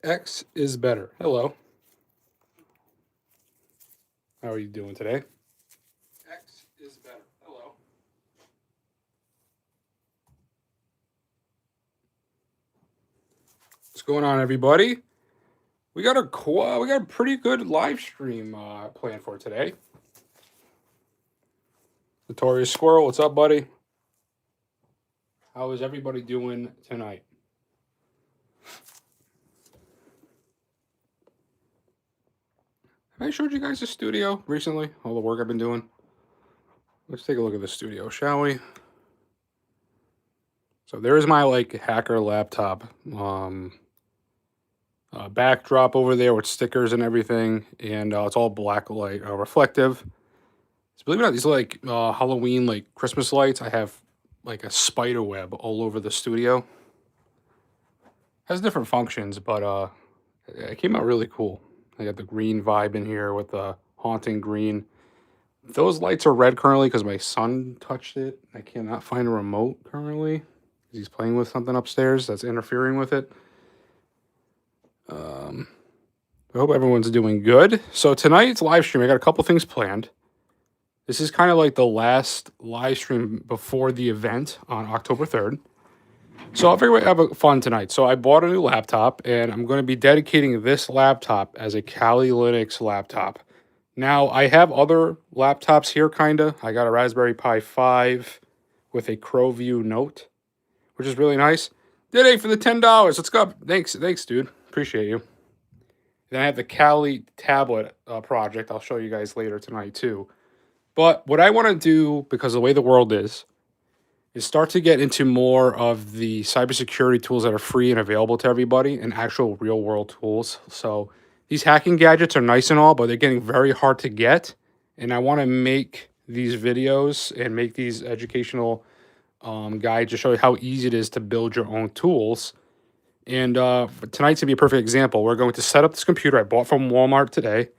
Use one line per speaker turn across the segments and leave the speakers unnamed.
X is better. Hello. How are you doing today? X is better. Hello. What's going on, everybody? We got a pretty good live stream planned for today. Notorious Squirrel, what's up, buddy? How is everybody doing tonight? Have I showed you guys the studio recently? All the work I've been doing. Let's take a look at the studio, shall we? So there's my hacker laptop backdrop over there with stickers and everything, and it's all black light reflective. So believe it or not, these are Halloween Christmas lights. I have like a spider web all over the studio. Has different functions, but it came out really cool. I got the green vibe in here with the haunting green. Those lights are red currently because my son touched it. I cannot find a remote currently. He's playing with something upstairs that's interfering with it. I hope everyone's doing good. So tonight's live stream, I got a couple things planned. This is kind of like the last live stream before the event on October 3rd. So I figured we'd have fun tonight. So I bought a new laptop, and I'm going to be dedicating this laptop as a Kali Linux laptop. Now, I have other laptops here, kind of. I got a Raspberry Pi 5 with a Crowview Note, which is really nice. Did it for the $10. Let's go. Thanks, dude. Appreciate you. Then I have the Kali tablet project. I'll show you guys later tonight, too. But what I want to do, because of the way the world is start to get into more of the cybersecurity tools that are free and available to everybody and actual real world tools. So these hacking gadgets are nice and all, but they're getting very hard to get. And I want to make these videos and make these educational guides to show you how easy it is to build your own tools. And tonight's going to be a perfect example. We're going to set up this computer I bought from Walmart today.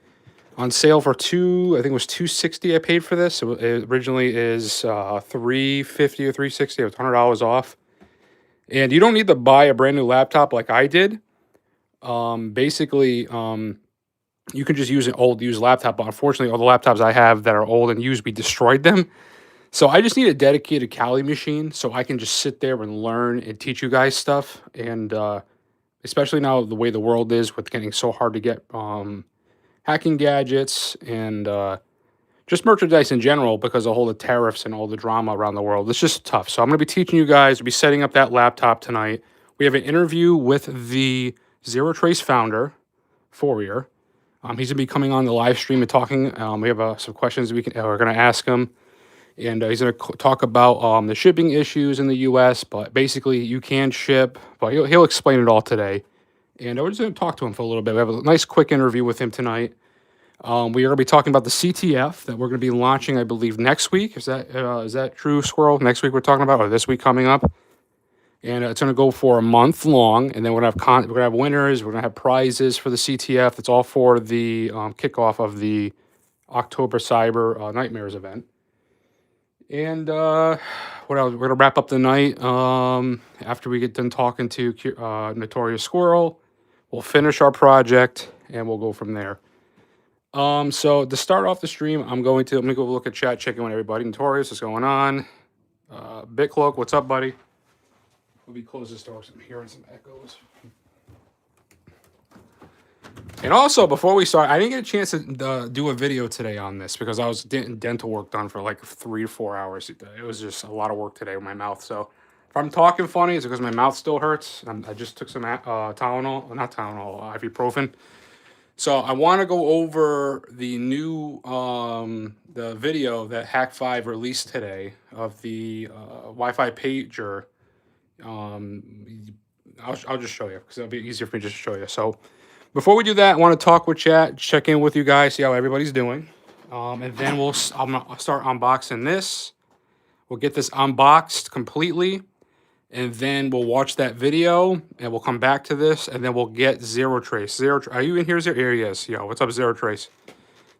On sale for I think it was $260 I paid for this. It originally is $350 or $360. It was $100 off. And you don't need to buy a brand new laptop like I did. Basically, you can just use an old used laptop. But unfortunately, all the laptops I have that are old and used, we destroyed them. So I just need a dedicated Kali machine so I can just sit there and learn and teach you guys stuff. And especially now the way the world is with getting so hard to get hacking gadgets and just merchandise in general because of all the tariffs and all the drama around the world. It's just tough. So I'm going to be teaching you guys. We'll be setting up that laptop tonight. We have an interview with the Zero Trace founder, Fourier. He's going to be coming on the live stream and talking. We have some questions we're going to ask him. And he's going to talk about the shipping issues in the U.S. But basically, you can ship. But he'll explain it all today. And we're just going to talk to him for a little bit. We have a nice quick interview with him tonight. We are going to be talking about the CTF that we're going to be launching, I believe, next week. Is that true, Squirrel? Next week we're talking about, or this week coming up? And it's going to go for a month long. And then we're going to have winners. We're going to have prizes for the CTF. It's all for the kickoff of the October Cyber Nightmares event. And what else? We're going to wrap up the night after we get done talking to Notorious Squirrel. We'll finish our project, and we'll go from there. So to start off the stream, I'm going to go look at chat, checking with everybody. Notorious, what's going on? BitCloak, what's up, buddy? Let me close this door. I'm hearing some echoes. And also, before we start, I didn't get a chance to do a video today on this because I was getting dental work done for like 3 to 4 hours. It was just a lot of work today with my mouth. So if I'm talking funny, it's because my mouth still hurts. I just took some Tylenol, not Tylenol, ibuprofen. So I want to go over the new the video that Hack5 released today of the Wi-Fi pager. I'll just show you because it'll be easier for me just to show you. So before we do that, I want to talk with chat, check in with you guys, see how everybody's doing, and then I'm gonna start unboxing this. We'll get this unboxed completely. And then we'll watch that video, and we'll come back to this, and then we'll get Zero Trace. Are you in here? Here he is. Yo, what's up, Zero Trace?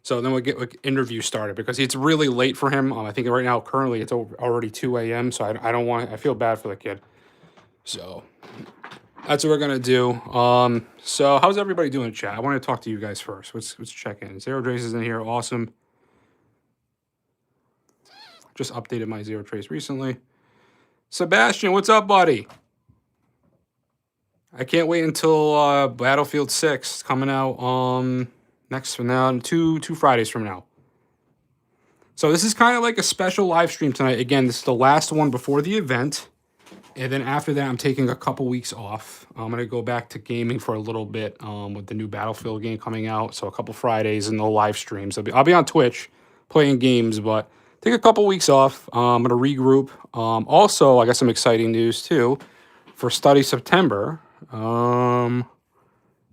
So then we'll get interview started because it's really late for him. I think right now, currently, it's already 2 a.m., so I don't want. I feel bad for the kid. So that's what we're gonna do. So how's everybody doing in chat? I want to talk to you guys first. Let's check in. Zero Trace is in here. Awesome. Just updated my Zero Trace recently. Sebastian, what's up, buddy? I can't wait until Battlefield 6 coming out next from now, two Fridays from now. So this is kind of like a special live stream tonight. Again, this is the last one before the event. And then after that, I'm taking a couple weeks off. I'm going to go back to gaming for a little bit with the new Battlefield game coming out. So a couple Fridays and no live streams. I'll be on Twitch playing games, but take a couple weeks off. I'm going to regroup. Also, I got some exciting news too for Study September. Let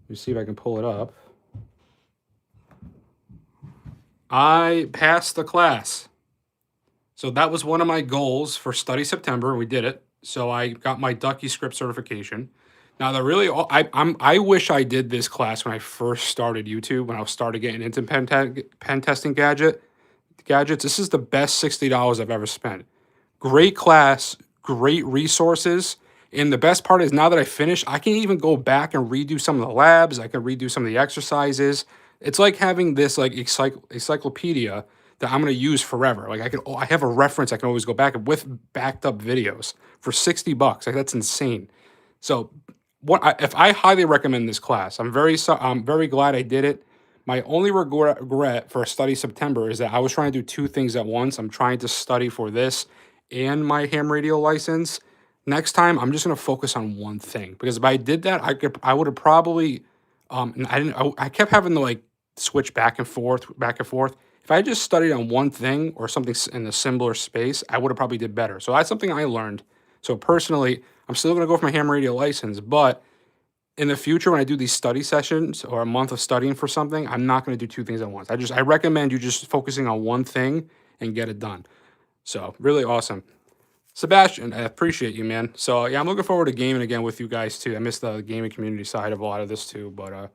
me see if I can pull it up. I passed the class. So that was one of my goals for Study September. We did it. So I got my Ducky script certification. Now the really, I wish I did this class when I first started YouTube, when I started getting into pen testing gadgets. This is the best $60 I've ever spent. Great class, great resources. And the best part is now that I finished, I can even go back and redo some of the labs. I can redo some of the exercises. It's like having this like encyclopedia that I'm going to use forever. Like I have a reference I can always go back with backed up videos for $60. Like that's insane. So if I highly recommend this class, I'm very glad I did it. My only regret for Study September is that I was trying to do two things at once. I'm trying to study for this and my ham radio license. Next time, I'm just going to focus on one thing, because if I did that, I would have probably, and I kept having to like switch back and forth. If I had just studied on one thing or something in a similar space, I would have probably did better. So that's something I learned. So personally, I'm still going to go for my ham radio license, but in the future, when I do these study sessions or a month of studying for something, I'm not going to do two things at once. I recommend you just focusing on one thing and get it done. So really awesome. Sebastian, I appreciate you, man. So yeah, I'm looking forward to gaming again with you guys too. I miss the gaming community side of a lot of this too, but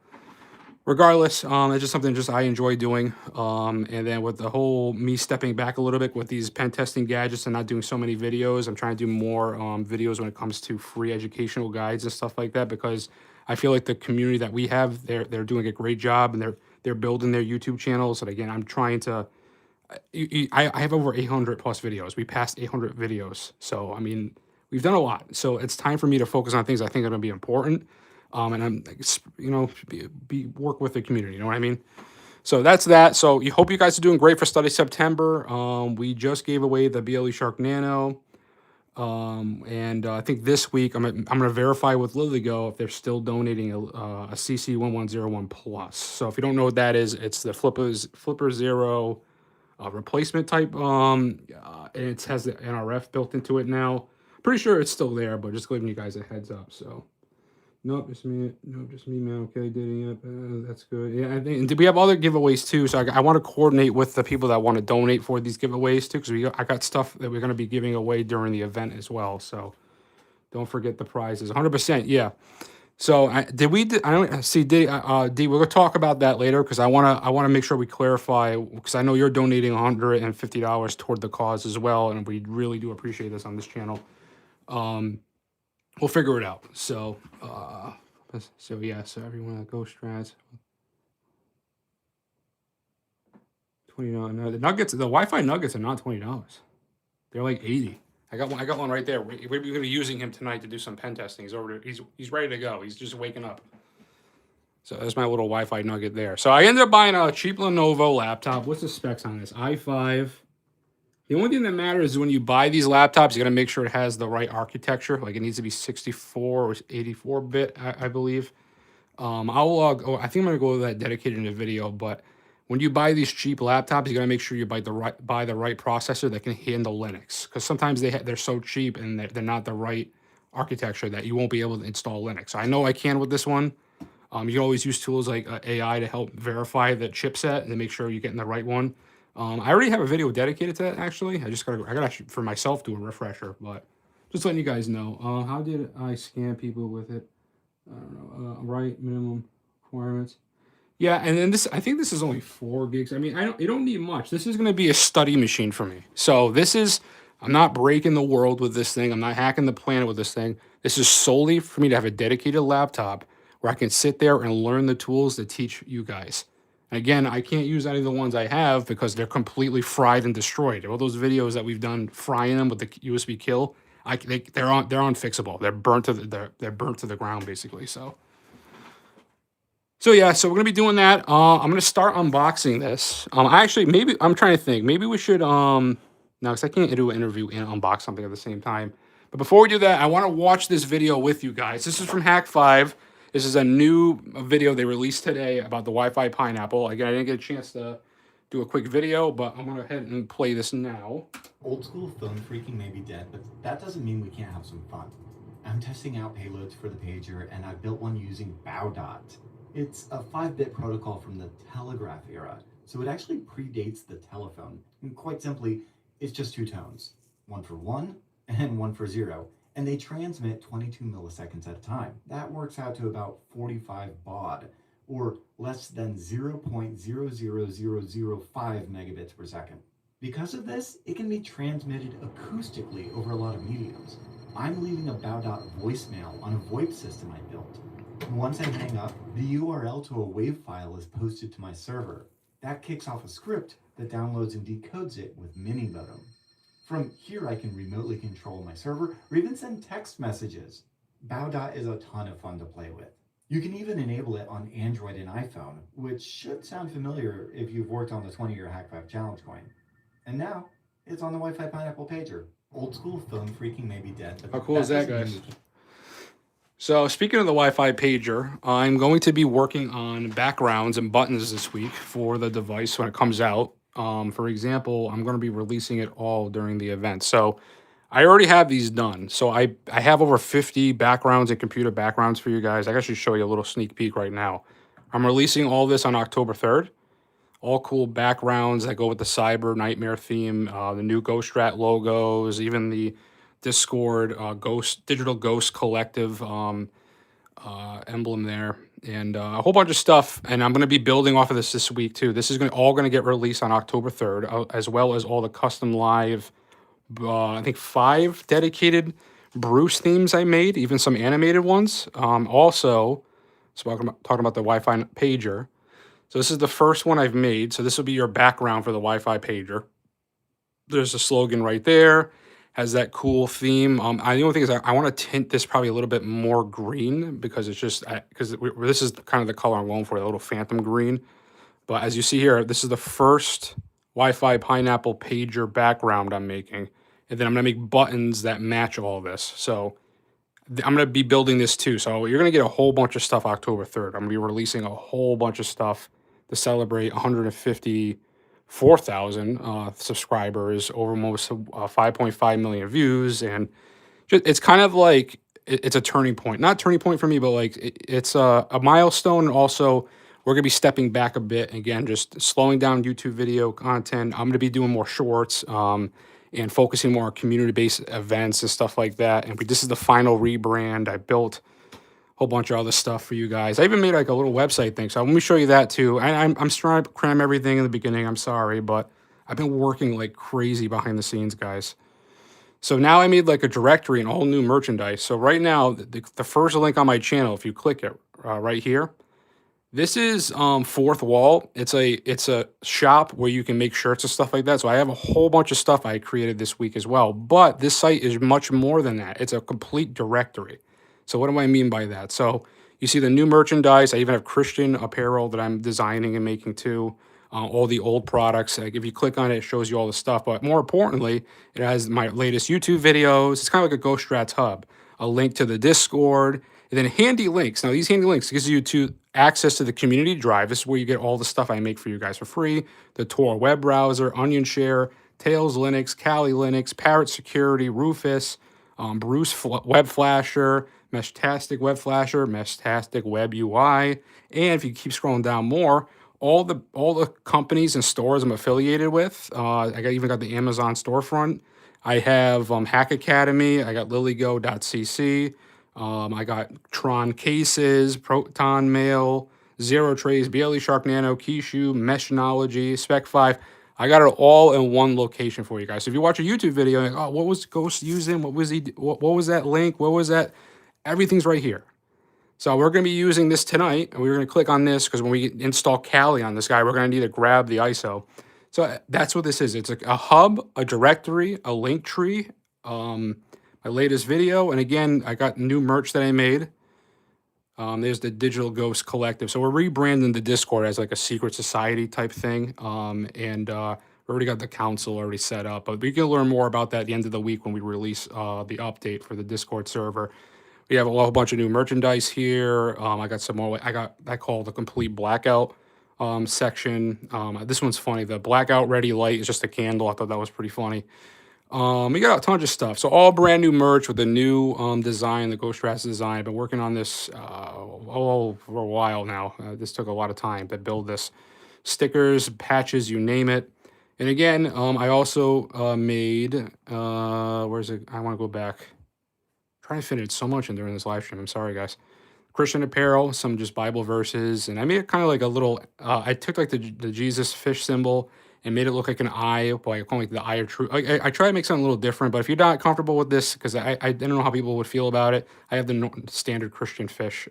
regardless, it's just something I enjoy doing. And then with the whole me stepping back a little bit with these pen testing gadgets and not doing so many videos, I'm trying to do more videos when it comes to free educational guides and stuff like that, because I feel like the community that we have, they're doing a great job, and they're building their YouTube channels. And again, I'm trying to. I have over 800 plus videos. We passed 800 videos. So, I mean, we've done a lot. So it's time for me to focus on things I think are going to be important. And I'm, work with the community. You know what I mean? So that's that. So you hope you guys are doing great for Study September. We just gave away the BLE Shark Nano. And I think this week I'm gonna verify with LilyGo if they're still donating a CC1101 Plus. So if you don't know what that is, it's the Flipper Zero replacement type. And it has the NRF built into it now. Pretty sure it's still there, but just giving you guys a heads up. So nope, just me. Nope, just me, man. Okay, dating up. That's good. Yeah, I think. And we have other giveaways too. So I want to coordinate with the people that want to donate for these giveaways too, because I got stuff that we're going to be giving away during the event as well. So don't forget the prizes. 100%. Yeah. So I don't see. D, we're gonna talk about that later, because I wanna make sure we clarify, because I know you're donating $150 toward the cause as well, and we really do appreciate this on this channel. We'll figure it out. So yeah. So everyone at GhostStrats, $20. The nuggets, the Wi-Fi nuggets are not $20. They're like 80. I got one right there. We're going to be using him tonight to do some pen testing. He's ready to go. He's just waking up. So that's my little Wi-Fi nugget there. So I ended up buying a cheap Lenovo laptop. What's the specs on this? i5. The only thing that matters is when you buy these laptops, you got to make sure it has the right architecture. Like it needs to be 64 or 84-bit, I believe. I think I'm going to go with that dedicated in a video, but when you buy these cheap laptops, you got to make sure you buy the right processor that can handle Linux, because sometimes they're so cheap and they're not the right architecture that you won't be able to install Linux. I know I can with this one. You can always use tools like AI to help verify the chipset and make sure you're getting the right one. I already have a video dedicated to that, actually. I gotta actually, for myself, do a refresher, but just letting you guys know. How did I scam people with it? I don't know. Right, minimum requirements. Yeah, and then I think this is only 4 gigs. I mean, you don't need much. This is going to be a study machine for me. So this is, I'm not breaking the world with this thing. I'm not hacking the planet with this thing. This is solely for me to have a dedicated laptop where I can sit there and learn the tools to teach you guys. And again, I can't use any of the ones I have because they're completely fried and destroyed. All those videos that we've done frying them with the USB kill, they're unfixable. They're burnt to they're burnt to the ground basically. So yeah, so we're gonna be doing that. I'm gonna start unboxing this. Actually, maybe I'm trying to think. Maybe we should no, because I can't do an interview and unbox something at the same time. But before we do that, I want to watch this video with you guys. This is from Hack 5. This is a new video they released today about the Wi-Fi pineapple. Again, I didn't get a chance to do a quick video, but I'm gonna go ahead and play this now.
Old school phone freaking may be dead, but that doesn't mean we can't have some fun. I'm testing out payloads for the pager, and I built one using Baudot. It's a 5-bit protocol from the telegraph era, so it actually predates the telephone. And quite simply, it's just 2 tones, one for 1 and one for 0, and they transmit 22 milliseconds at a time. That works out to about 45 baud, or less than 0.00005 megabits per second. Because of this, it can be transmitted acoustically over a lot of mediums. I'm leaving a Baudot voicemail on a VoIP system I built. Once I hang up, the URL to a WAV file is posted to my server. That kicks off a script that downloads and decodes it with Minimodem. From here, I can remotely control my server or even send text messages. Baudot is a ton of fun to play with. You can even enable it on Android and iPhone, which should sound familiar if you've worked on the 20-year Hack 5 challenge coin. And now, it's on the Wi-Fi Pineapple pager. Old school phone freaking may be dead, but
how cool is that, guys? So speaking of the Wi-Fi pager, I'm going to be working on backgrounds and buttons this week for the device when it comes out. For example, I'm going to be releasing it all during the event. So I already have these done. So I have over 50 backgrounds and computer backgrounds for you guys. I can actually show you a little sneak peek right now. I'm releasing all this on October 3rd. All cool backgrounds that go with the Cyber Nightmare theme, the new GhostStrat logos, even the Discord Digital Ghost Collective emblem there, and a whole bunch of stuff. And I'm going to be building off of this week too. This is all going to get released on October 3rd, as well as all the custom live, I think 5 dedicated Bruce themes I made, even some animated ones. Also, talking about the Wi-Fi pager. So this is the first one I've made. So this will be your background for the Wi-Fi pager. There's a slogan right there. Has that cool theme. The only thing is I want to tint this probably a little bit more green because it's just because this is kind of the color I'm going for, a little phantom green. But as you see here, this is the first Wi-Fi pineapple pager background I'm making, and then I'm gonna make buttons that match all this. So I'm gonna be building this too. So you're gonna get a whole bunch of stuff October 3rd. I'm gonna be releasing a whole bunch of stuff to celebrate 154,000 subscribers, over almost 5.5 million views, and it's kind of like it's a turning point. Not turning point for me, but like it's a milestone. Also, we're gonna be stepping back a bit again, just slowing down YouTube video content. I'm gonna be doing more shorts and focusing more on community-based events and stuff like that. And this is the final rebrand. I built whole bunch of other stuff for you guys. I even made like a little website thing. So let me show you that too. I'm trying to cram everything in the beginning. I'm sorry, but I've been working like crazy behind the scenes, guys. So now I made like a directory and all new merchandise. So right now, the first link on my channel, if you click it right here, this is Fourth Wall. It's a shop where you can make shirts and stuff like that. So I have a whole bunch of stuff I created this week as well. But this site is much more than that. It's a complete directory. So what do I mean by that? So you see the new merchandise. I even have Christian apparel that I'm designing and making too. All the old products. Like if you click on it, it shows you all the stuff. But more importantly, it has my latest YouTube videos. It's kind of like a GhostStrats hub. A link to the Discord, and then handy links. Now these handy links gives you access to the community drive. This is where you get all the stuff I make for you guys for free. The Tor web browser, Onion Share, Tails Linux, Kali Linux, Parrot Security, Rufus, Bruce Web Flasher, Meshtastic Web Flasher, Meshtastic Web UI, and if you keep scrolling down more, all the companies and stores I'm affiliated with. Even got the Amazon storefront. I have Hack Academy. I got lilygo.cc. I got Tron Cases, Proton Mail, Zero Trace, BLE Shark Nano, Kishu, Meshnology, Spec 5. I got it all in one location for you guys. So if you watch a YouTube video, like, oh, what was Ghost using? What was he? What was that link? What was that? Everything's right here. So we're going to be using this tonight, and we're going to click on this because when we install Kali on this guy, we're going to need to grab the ISO. So that's what this is. It's a hub, a directory, a link tree, my latest video, and again, I got new merch that I made. There's the Digital Ghost Collective. So we're rebranding the Discord as like a secret society type thing. We already got the council already set up, but we can learn more about that at the end of the week when we release the update for the Discord server. We have a whole bunch of new merchandise here. I got some more. I call the complete blackout section. This one's funny. The blackout ready light is just a candle. I thought that was pretty funny. We got a ton of stuff. So all brand new merch with the new design, the GhostStrats design. I've been working on this for a while now. This took a lot of time to build this. Stickers, patches, you name it. And again, I also made, where's it? I want to go back. Trying to fit in so much in during this live stream. I'm sorry, guys. Christian apparel, some just Bible verses, and I made it kind of like a little. I took like the Jesus fish symbol and made it look like an eye, like calling it the eye of truth. I try to make something a little different, but if you're not comfortable with this, because I don't know how people would feel about it, I have the standard Christian fish.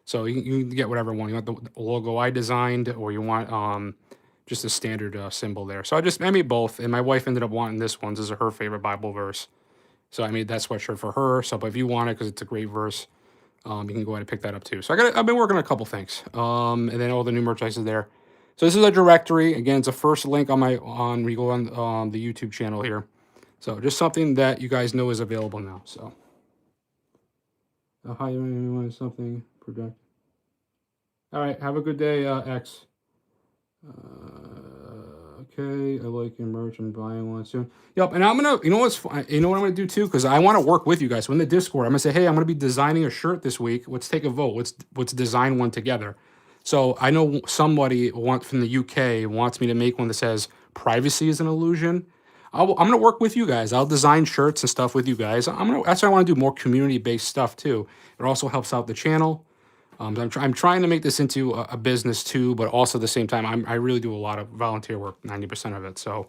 So you can get whatever one. You want the logo I designed, or you want just a standard symbol there. So I made both, and my wife ended up wanting this one. This is her favorite Bible verse. So I made that sweatshirt for her. So, but if you want it, because it's a great verse, you can go ahead and pick that up too. So I've been working on a couple things. And then all the new merchandise is there. So this is a directory. Again, it's a first link on we go on the YouTube channel here. So just something that you guys know is available now. So how you want something project. All right, have a good day, X. Okay, I like your merch. I'm buying one soon. Yep, and I'm gonna, you know what I'm gonna do too, because I want to work with you guys. So in the Discord, I'm gonna say, hey, I'm gonna be designing a shirt this week. Let's take a vote. Let's design one together. So I know somebody from the UK wants me to make one that says privacy is an illusion. I'm gonna work with you guys. I'll design shirts and stuff with you guys. That's why I want to do more community based stuff too. It also helps out the channel. I'm trying to make this into a business too, but also at the same time, I really do a lot of volunteer work, 90% of it. So,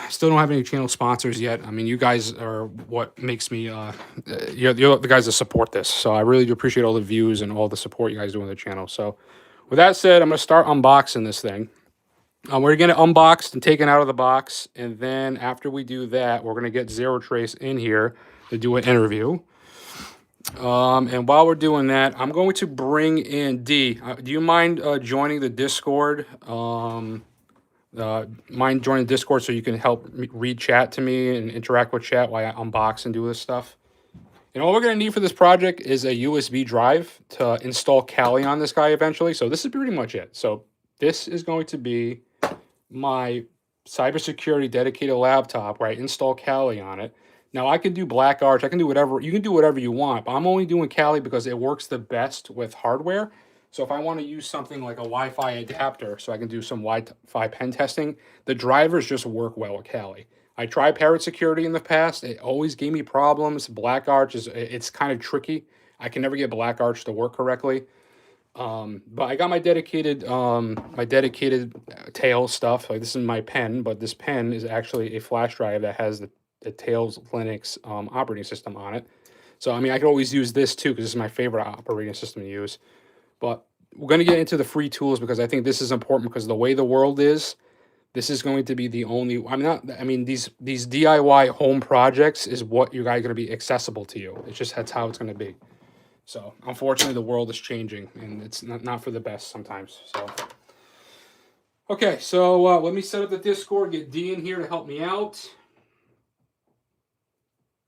still don't have any channel sponsors yet. I mean, you guys are what makes me, you're the guys that support this. So I really do appreciate all the views and all the support you guys do on the channel. So with that said, I'm going to start unboxing this thing. We're going to unbox and take it out of the box. And then after we do that, we're going to get Zero Trace in here to do an interview. And while we're doing that, I'm going to bring in D. Do you mind joining the Discord? Mind joining Discord so you can help read chat to me and interact with chat while I unbox and do this stuff? And all we're going to need for this project is a USB drive to install Kali on this guy eventually. So this is pretty much it. So this is going to be my cybersecurity dedicated laptop where I install Kali on it. Now I can do Black Arch, I can do whatever, you can do whatever you want, but I'm only doing Kali because it works the best with hardware. So if I want to use something like a Wi-Fi adapter so I can do some Wi-Fi pen testing, the drivers just work well with Kali. I tried Parrot Security in the past, it always gave me problems. Black Arch it's kind of tricky. I can never get Black Arch to work correctly. But I got my dedicated Tails stuff. Like this is my pen, but this pen is actually a flash drive that has the Tails Linux operating system on it. So I mean, I could always use this too because this is my favorite operating system to use. But we're going to get into the free tools because I think this is important because the way the world is, this is going to be the only. I mean, these DIY home projects is what you guys are going to be accessible to you. It's just that's how it's going to be. So unfortunately, the world is changing, and it's not for the best sometimes. So, okay, so let me set up the Discord. Get D in here to help me out.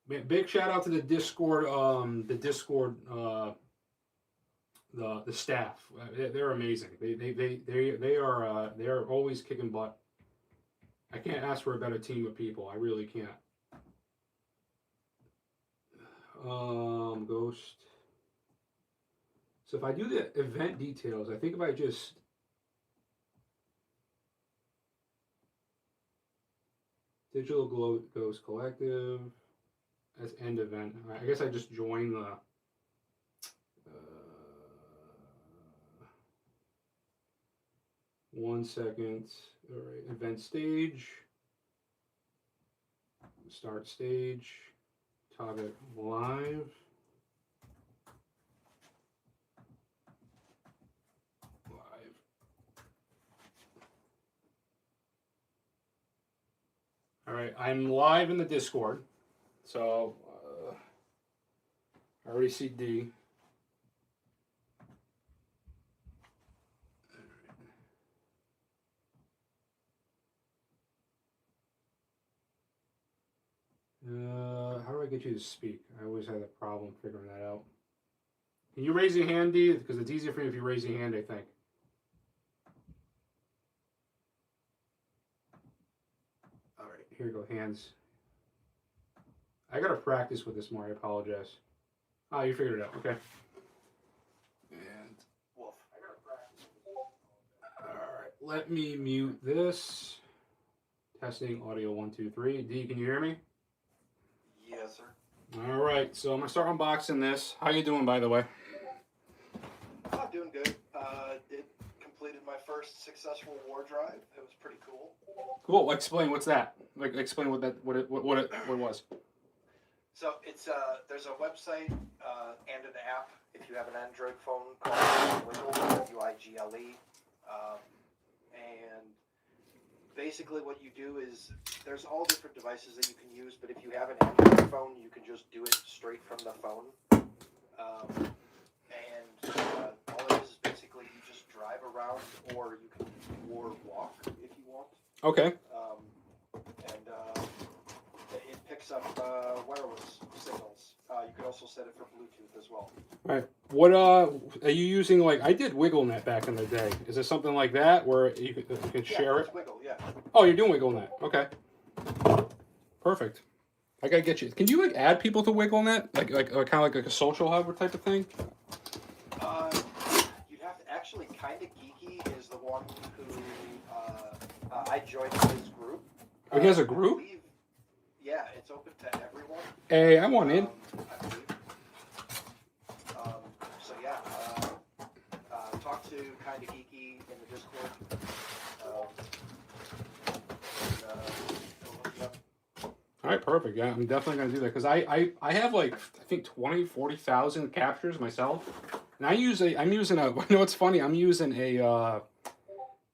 Big shout out to the Discord. The staff. They're amazing. They're always kicking butt. I can't ask for a better team of people. I really can't. Ghost. So if I do the event details, I think if I just Digital Ghost Collective as end event, I guess I just join the 1 second. All right, event stage. Start stage. Target live. Live. All right, I'm live in the Discord. So I already see D. How do I get you to speak? I always had a problem figuring that out. Can you raise your hand, D? Because it's easier for you if you raise your hand, I think. All right, here you go, hands. I gotta practice with this more. I apologize. Oh, you figured it out. Okay. And wolf. I gotta practice. All right, let me mute this. Testing audio 1, 2, 3. D, can you hear me?
Yes, sir.
All right, so I'm gonna start unboxing this. How you doing, by the way?
I'm doing good. Completed my first successful war drive. It was pretty cool.
Cool. Explain what's that. Like, explain what that what it was.
So it's there's a website and an app if you have an Android phone called Wiggle, W-I-G-L-E, and basically what you do is there's all different devices that you can use, but if you have an Android phone, you can just do it straight from the phone. All it is basically you just drive around, or you can walk if you want.
Okay.
It picks up wireless signals. You can also set it for Bluetooth as well.
All right. What are you using? Like I did WiggleNet back in the day. Is it something like that where you can share it?
Wiggle, yeah.
Oh, you're doing WiggleNet. Okay. Perfect. I gotta get you. Can you like add people to WiggleNet? Like kind of like a social hub type of thing?
You'd have to actually kind of geeky is the one who I joined his group.
Oh, he has a group?
Yeah, it's open to everyone.
Hey, I want in.
I believe. So yeah, talk to Kinda Geeky in the Discord.
All right, perfect. Yeah, I'm definitely gonna do that because I have like I think 20, 40,000 captures myself, and I'm using a. You know what's funny? I'm using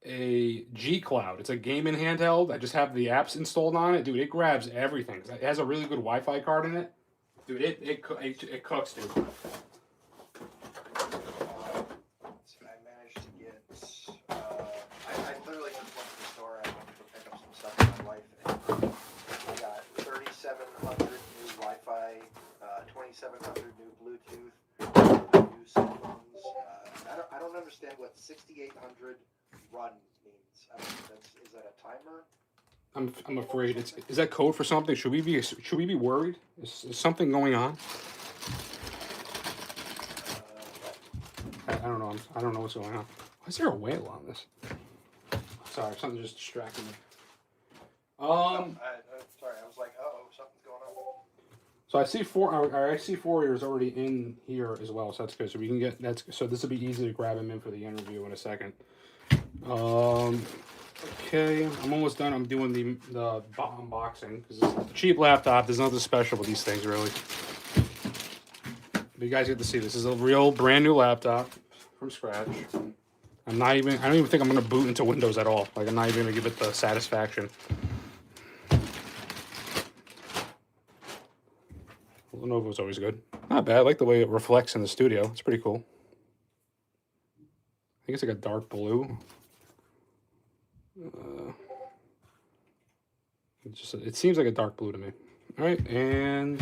a G Cloud. It's a gaming handheld. I just have the apps installed on it, dude. It grabs everything. It has a really good Wi-Fi card in it, dude. It cooks, dude.
I managed to get. I literally just went to the store. I went to pick up some stuff for my wife, and I got 3,700 new Wi-Fi, 2,700 new Bluetooth, new cell phones. I don't understand what 6,800 run means. Is that a timer?
I'm afraid is that code for something? Should we be worried? Is something going on? I don't know. I don't know what's going on. Why is there a whale on this? Sorry, something just distracted me.
Sorry, I was like, oh, something's going on.
So I see I see Fourier is already in here as well, so that's good. So we can get so this will be easy to grab him in for the interview in a second. Okay, I'm almost done. I'm doing the unboxing because it's a cheap laptop. There's nothing special with these things really. But you guys get to see this is a real brand new laptop from scratch. I don't even think I'm gonna boot into Windows at all. Like I'm not even gonna give it the satisfaction. Lenovo's always good. Not bad. I like the way it reflects in the studio. It's pretty cool. I think it's like a dark blue. It seems like a dark blue to me. All right, and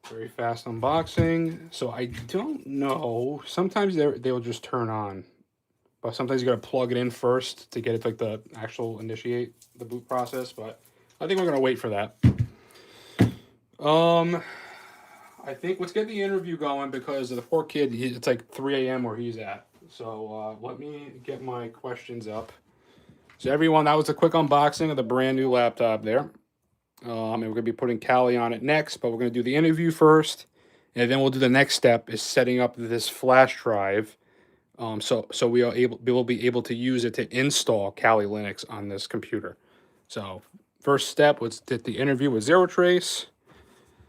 very fast unboxing. So I don't know. Sometimes they'll just turn on, but sometimes you got to plug it in first to get it to like the actual initiate the boot process. But I think we're gonna wait for that. I think let's get the interview going because the poor kid. It's like 3 a.m. where he's at. So let me get my questions up. So everyone, that was a quick unboxing of the brand new laptop there. And we're going to be putting Callie on it next, but we're going to do the interview first, and then we'll do the next step is setting up this flash drive. So we'll be able to use it to install Kali Linux on this computer. So first step was did the interview with Zero Trace.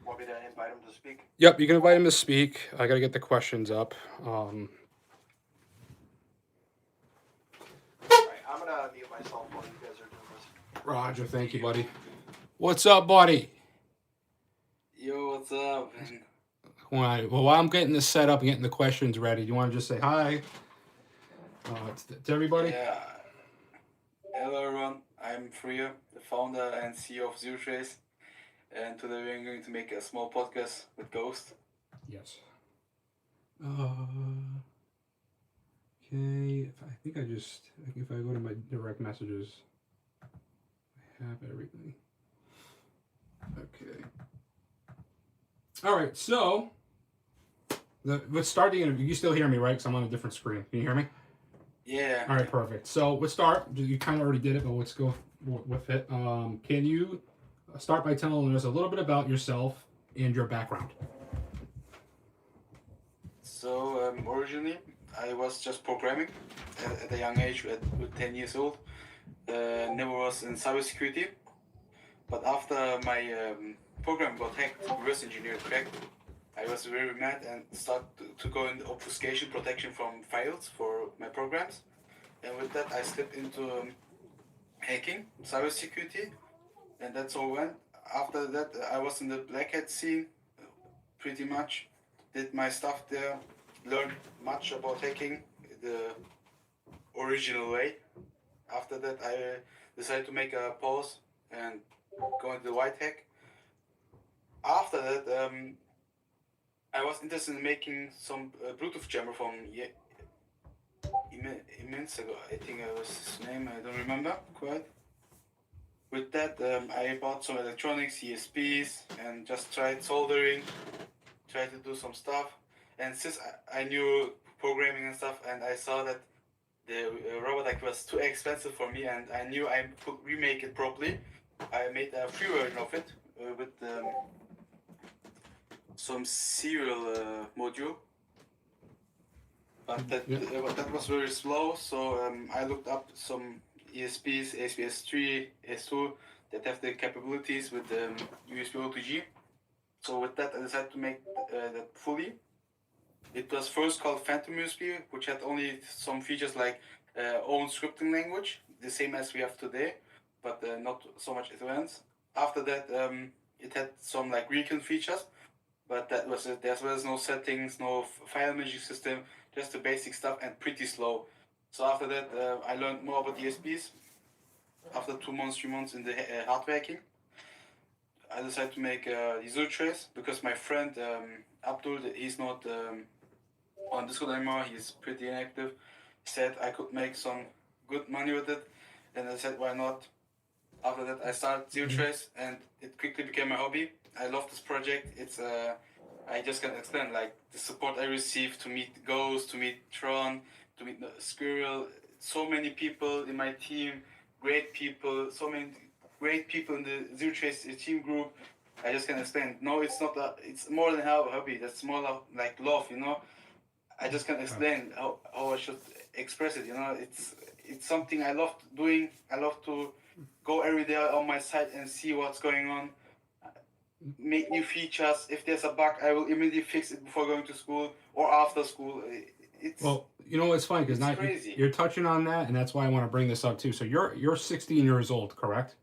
Want me to invite him to speak?
Yep, you can invite him to speak. I gotta get the questions up.
All right, I'm gonna mute myself while you guys are doing this.
Roger, thank you, buddy. What's up, buddy?
Yo, what's up?
All right. Well, while I'm getting this set up and getting the questions ready, do you want to just say hi to everybody?
Yeah. Hello, everyone. I'm Freya, the founder and CEO of Zero Trace, and today we're going to make a small podcast with Ghost.
Yes. Okay. If I go to my direct messages, I have everything. Okay. All right. So let's start the interview. You still hear me, right? Because I'm on a different screen. Can you hear me?
Yeah.
All right. Perfect. So let's start. You kind of already did it, but let's go with it. Can you start by telling us a little bit about yourself and your background?
So, originally, I was just programming at a young age, with 10 years old. Never was in cybersecurity. But after my program got hacked, reverse engineered hacked, I was very mad and started to go into obfuscation protection from files for my programs. And with that, I slipped into hacking, cybersecurity, and that's all went. After that, I was in the black hat scene, pretty much. Did my stuff there, learned much about hacking the original way. After that, I decided to make a pause and go into the white hack. After that, I was interested in making some Bluetooth jammer from immense ago. I think it was his name, I don't remember quite. With that, I bought some electronics, ESPs, and just tried soldering, tried to do some stuff. And since I knew programming and stuff, and I saw that the robot was too expensive for me, and I knew I could remake it properly, I made a free version of it with some serial module. But that was very slow, so I looked up some ESPs, ASP-S3, S2, that have the capabilities with USB O2G. So with that, I decided to make that fully. It was first called Phantom USB, which had only some features like own scripting language, the same as we have today, but not so much advanced. After that, it had some like recon features, but that was it. There was no settings, no file managing system, just the basic stuff, and pretty slow. So after that, I learned more about ESPs. After 2 months, 3 months in the hardware hacking, I decided to make Zero Trace because my friend Abdul, he's not on Discord anymore. He's pretty inactive. Said I could make some good money with it, and I said why not. After that, I started Zero Trace, and it quickly became my hobby. I love this project. It's I just can't explain, like the support I received to meet Ghost, to meet Tron, to meet Squirrel. So many people in my team, great people. So many great people in the Zero Trace team group. I just can't explain. No, it's not. It's more than a hobby. That's more like love, you know. I just can't explain how I should express it. You know, it's something I love doing. I love to go every day on my site and see what's going on. Make new features. If there's a bug, I will immediately fix it before going to school or after school. It's
well, you know, it's funny because now you're touching on that, and that's why I want to bring this up too. So you're 16 years old, correct?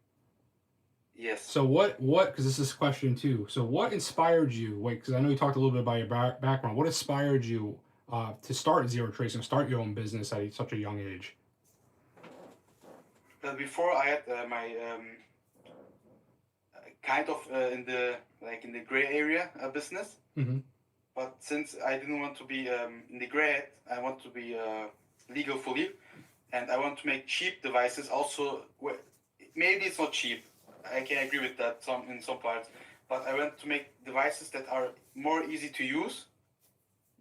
Yes.
So what? Because this is a question too. So what inspired you? Wait, because I know you talked a little bit about your background. What inspired you to start Zero Trace and start your own business at such a young age?
Before I had my kind of in the gray area business.
Mm-hmm.
But since I didn't want to be in the gray, I want to be legal fully, and I want to make cheap devices. Also, maybe it's not cheap. I can agree with that in some parts, but I want to make devices that are more easy to use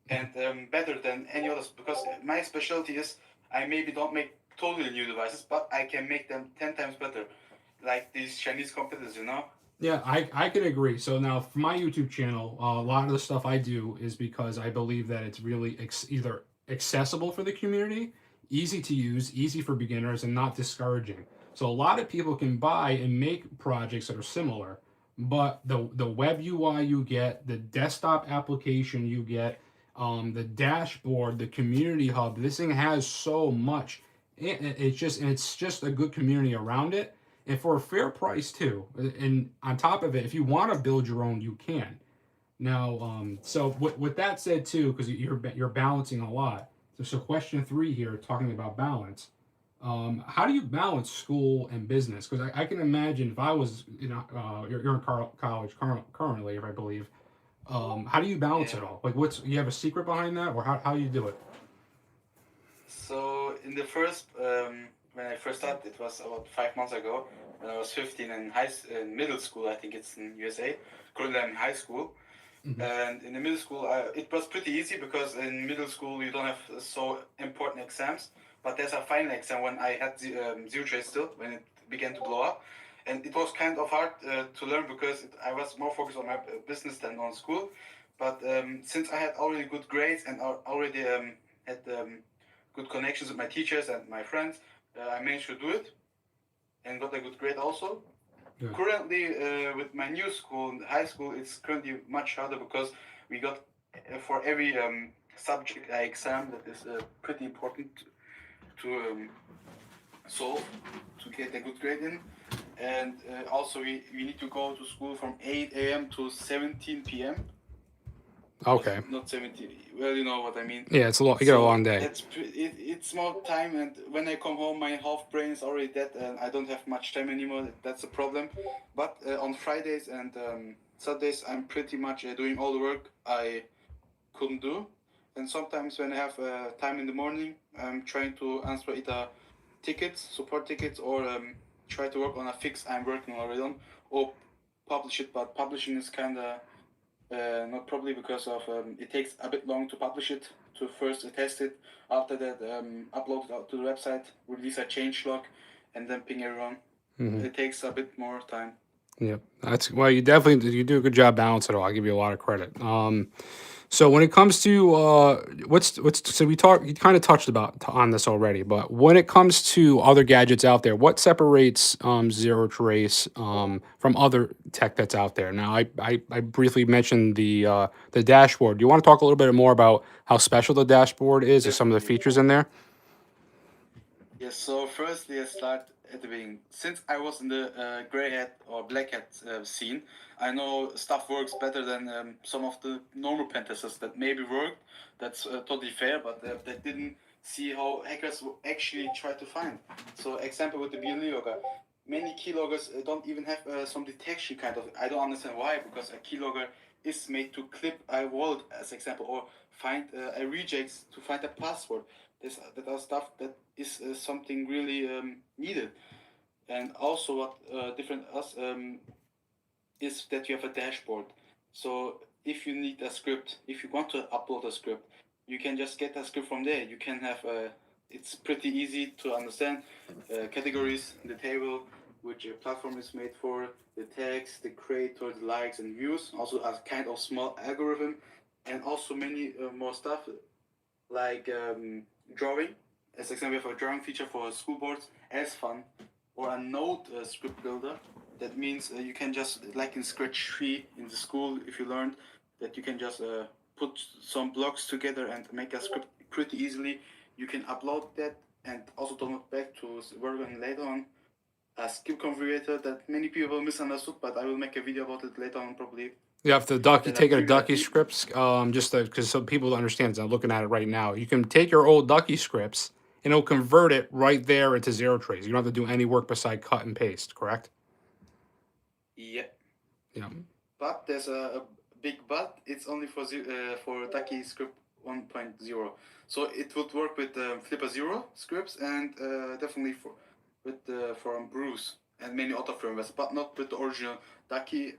and better than any others. Because my specialty is I maybe don't make totally new devices, but I can make them 10 times better, like these Chinese competitors, you know.
Yeah, I could agree. So now for my YouTube channel, a lot of the stuff I do is because I believe that it's really either accessible for the community, easy to use, easy for beginners, and not discouraging. So a lot of people can buy and make projects that are similar, but the web UI you get, the desktop application you get, the dashboard, the community hub, this thing has so much. It's just a good community around it and for a fair price too. And on top of it, if you want to build your own, you can. Now, so with that said too, because you're balancing a lot. So question 3 here, talking about balance. How do you balance school and business? Because I can imagine if I was, you're in college currently, if I believe. How do you balance
Yeah.
it all? Like, you have a secret behind that, or how you do it?
So in the first, when I first started, it was about 5 months ago. When I was 15 in middle school, I think it's in USA. Currently, I'm in high school.
Mhm.
And in the middle school, it was pretty easy because in middle school you don't have so important exams. But there's a final exam when I had zero trade still, when it began to blow up. And it was kind of hard to learn because I was more focused on my business than on school. But since I had already good grades and already had good connections with my teachers and my friends, I managed to do it and got a good grade also.
Yeah.
Currently, with my new school, high school, it's currently much harder because we got for every subject exam that is pretty important to solve to get a good grade in. And also, we need to go to school from 8 a.m. to 17 p.m.
Okay.
Not 17. Well, you know what I mean.
Yeah, it's a long. You got a long day.
It's more time, and when I come home, my half brain is already dead, and I don't have much time anymore. That's a problem. But on Fridays and Saturdays, I'm pretty much doing all the work I couldn't do. And sometimes when I have time in the morning, I'm trying to answer either tickets, support tickets, or try to work on a fix I'm working already on, or publish it. But publishing is kind of not probably because of it takes a bit long to publish it, to first test it, after that upload it out to the website, release a change log, and then ping everyone.
Mhm.
It takes a bit more time.
Yeah, that's well. You do a good job balancing it all. I give you a lot of credit. So when it comes to what's so we talked, you kind of touched on this already, but when it comes to other gadgets out there, what separates Zero Trace from other tech that's out there? Now, I briefly mentioned the dashboard. Do you want to talk a little bit more about how special the dashboard is, or some of the
Definitely.
features in there?
Yes, so firstly, I start at the beginning. Since I was in the gray hat or black hat scene, I know stuff works better than some of the normal pen testers that maybe worked. That's totally fair, but they didn't see how hackers will actually try to find. So, example with the BLE logger. Many keyloggers don't even have some detection kind of. I don't understand why, because a keylogger is made to clip a wallet, as example, or find a regex to find a password. That are stuff that is something really needed. And also, what different us is that you have a dashboard. So if you need a script, if you want to upload a script, you can just get a script from there. You can have it's pretty easy to understand categories in the table, which a platform is made for, the text, the creator, the likes and views, also a kind of small algorithm, and also many more stuff like drawing. As example, we have a drawing feature for school boards as fun, or a node script builder. That means you can just, like in Scratch 3 in the school, if you learned that you can just put some blocks together and make a script pretty easily. You can upload that and also download back to work on later on. A skill configurator that many people misunderstood, but I will make a video about it later on probably.
You have the ducky,
Then a
take a
trigger
ducky scripts, just because some people don't understand. I'm looking at it right now. You can take your old ducky scripts and it'll convert it right there into Zero Trace. You don't have to do any work beside cut and paste, correct?
Yeah.
Yeah.
But there's a big but. It's only for Ducky script 1.0. So it would work with Flipper Zero scripts and definitely from Bruce and many other firmwares, but not with the original Ducky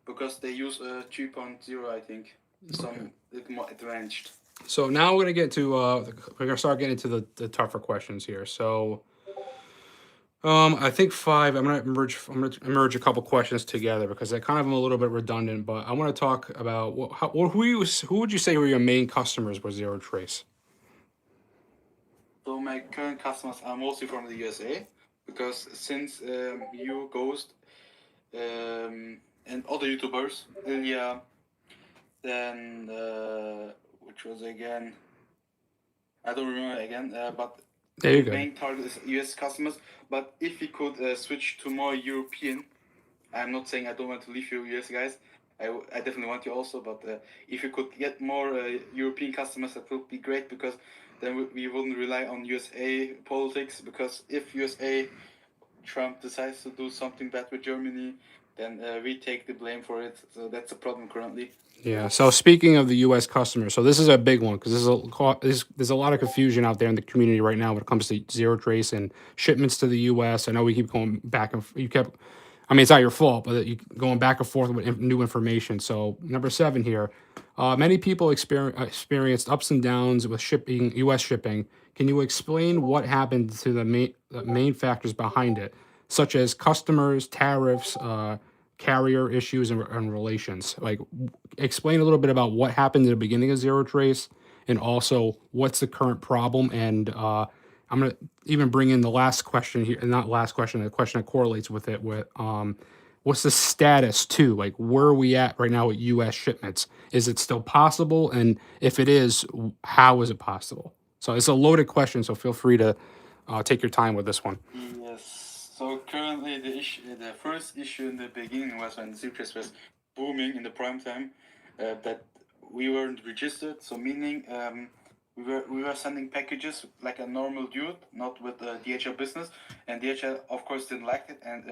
because they use 3.0, I think. Some little more advanced.
So now we're gonna get to we're gonna start getting into the tougher questions here. So I think 5. I'm gonna merge a couple questions together because I kind of am a little bit redundant. But I want to talk about who would you say were your main customers with Zero Trace?
So my current customers are mostly from the USA because since you, Ghost, and other YouTubers, Ilya, then which was again, I don't remember again, but
There you
the
go.
main target is US customers. But if we could switch to more European, I'm not saying I don't want to leave you US guys. I definitely want you also, but if you could get more European customers, that would be great because then we wouldn't rely on USA politics. Because if USA Trump decides to do something bad with Germany, then we take the blame for it. So that's a problem currently.
Yeah. So speaking of the U.S. customers, so this is a big one because there's a lot of confusion out there in the community right now when it comes to Zero Trace and shipments to the U.S. I know we keep going back and you kept. I mean, it's not your fault, but you going back and forth with new information. So number 7 here, many people experienced ups and downs with shipping U.S. shipping. Can you explain what happened to the main factors behind it, such as customers, tariffs, carrier issues, and relations? Like, explain a little bit about what happened in the beginning of Zero Trace, and also what's the current problem. And I'm gonna even bring in the last question here, not last question, the question that correlates with it. With what's the status too? Like, where are we at right now with U.S. shipments? Is it still possible? And if it is, how is it possible? So it's a loaded question. So feel free to take your time with this one.
Yes. So currently, the first issue in the beginning was when Zcash was booming in the prime time, that we weren't registered. So meaning we were sending packages like a normal dude, not with DHL business, and DHL of course didn't like it and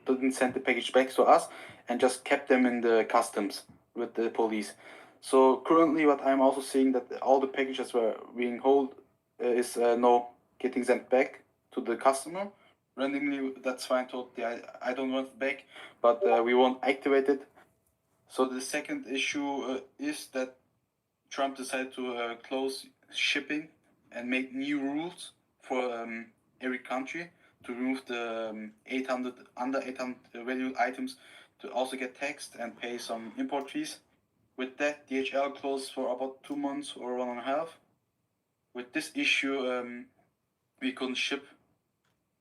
didn't send the package back to us and just kept them in the customs with the police. So currently, what I'm also seeing that all the packages were being held is no getting sent back to the customer randomly. That's fine. Totally, I don't want it back, but we won't activate it. So the second issue is that Trump decided to close shipping and make new rules for every country to remove the 800 under 800 value items to also get taxed and pay some import fees. With that, DHL closed for about 2 months or 1.5. With this issue, we couldn't ship,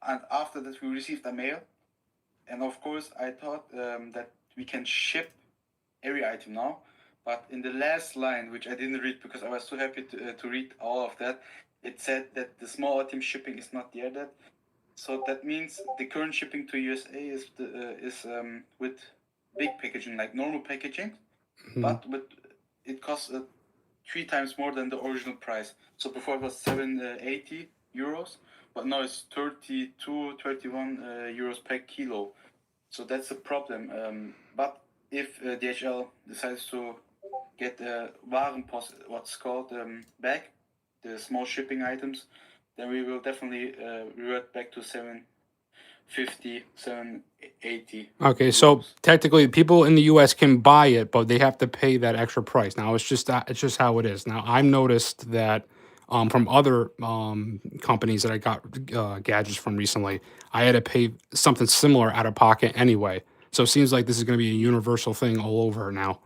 and after that we received a mail, and of course I thought that we can ship every item now, but in the last line, which I didn't read because I was so happy to read all of that, it said that the small item shipping is not there yet. So that means the current shipping to USA is with big packaging, like normal packaging, but with it costs 3 times more than the original price. So before it was 780 euros, but now it's 32, 31 euros per kilo. So that's a problem. But if DHL decides to get Warenpost, what's called, back, the small shipping items, then we will definitely revert back to 750, 780.
Okay, so technically, people in the U.S. can buy it, but they have to pay that extra price. Now, it's just how it is. Now, I've noticed that from other companies that I got gadgets from recently, I had to pay something similar out of pocket anyway. So it seems like this is going to be a universal thing all over now.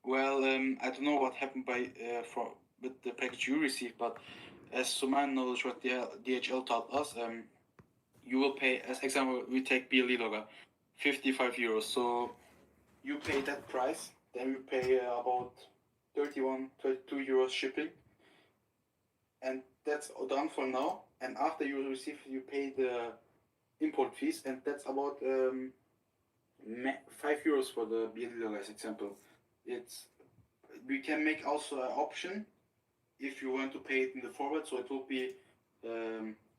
Well, I don't know what happened with the package you received, but as to my knowledge, what DHL taught us, you will pay, as example, we take BLE logger, 55 euros. So you pay that price, then you pay about 31, 32 euros shipping, and that's done for now. And after you receive, you pay the import fees, and that's about 5 euros for the BLE logger, as example. We can make also an option if you want to pay it in the forward, so it will be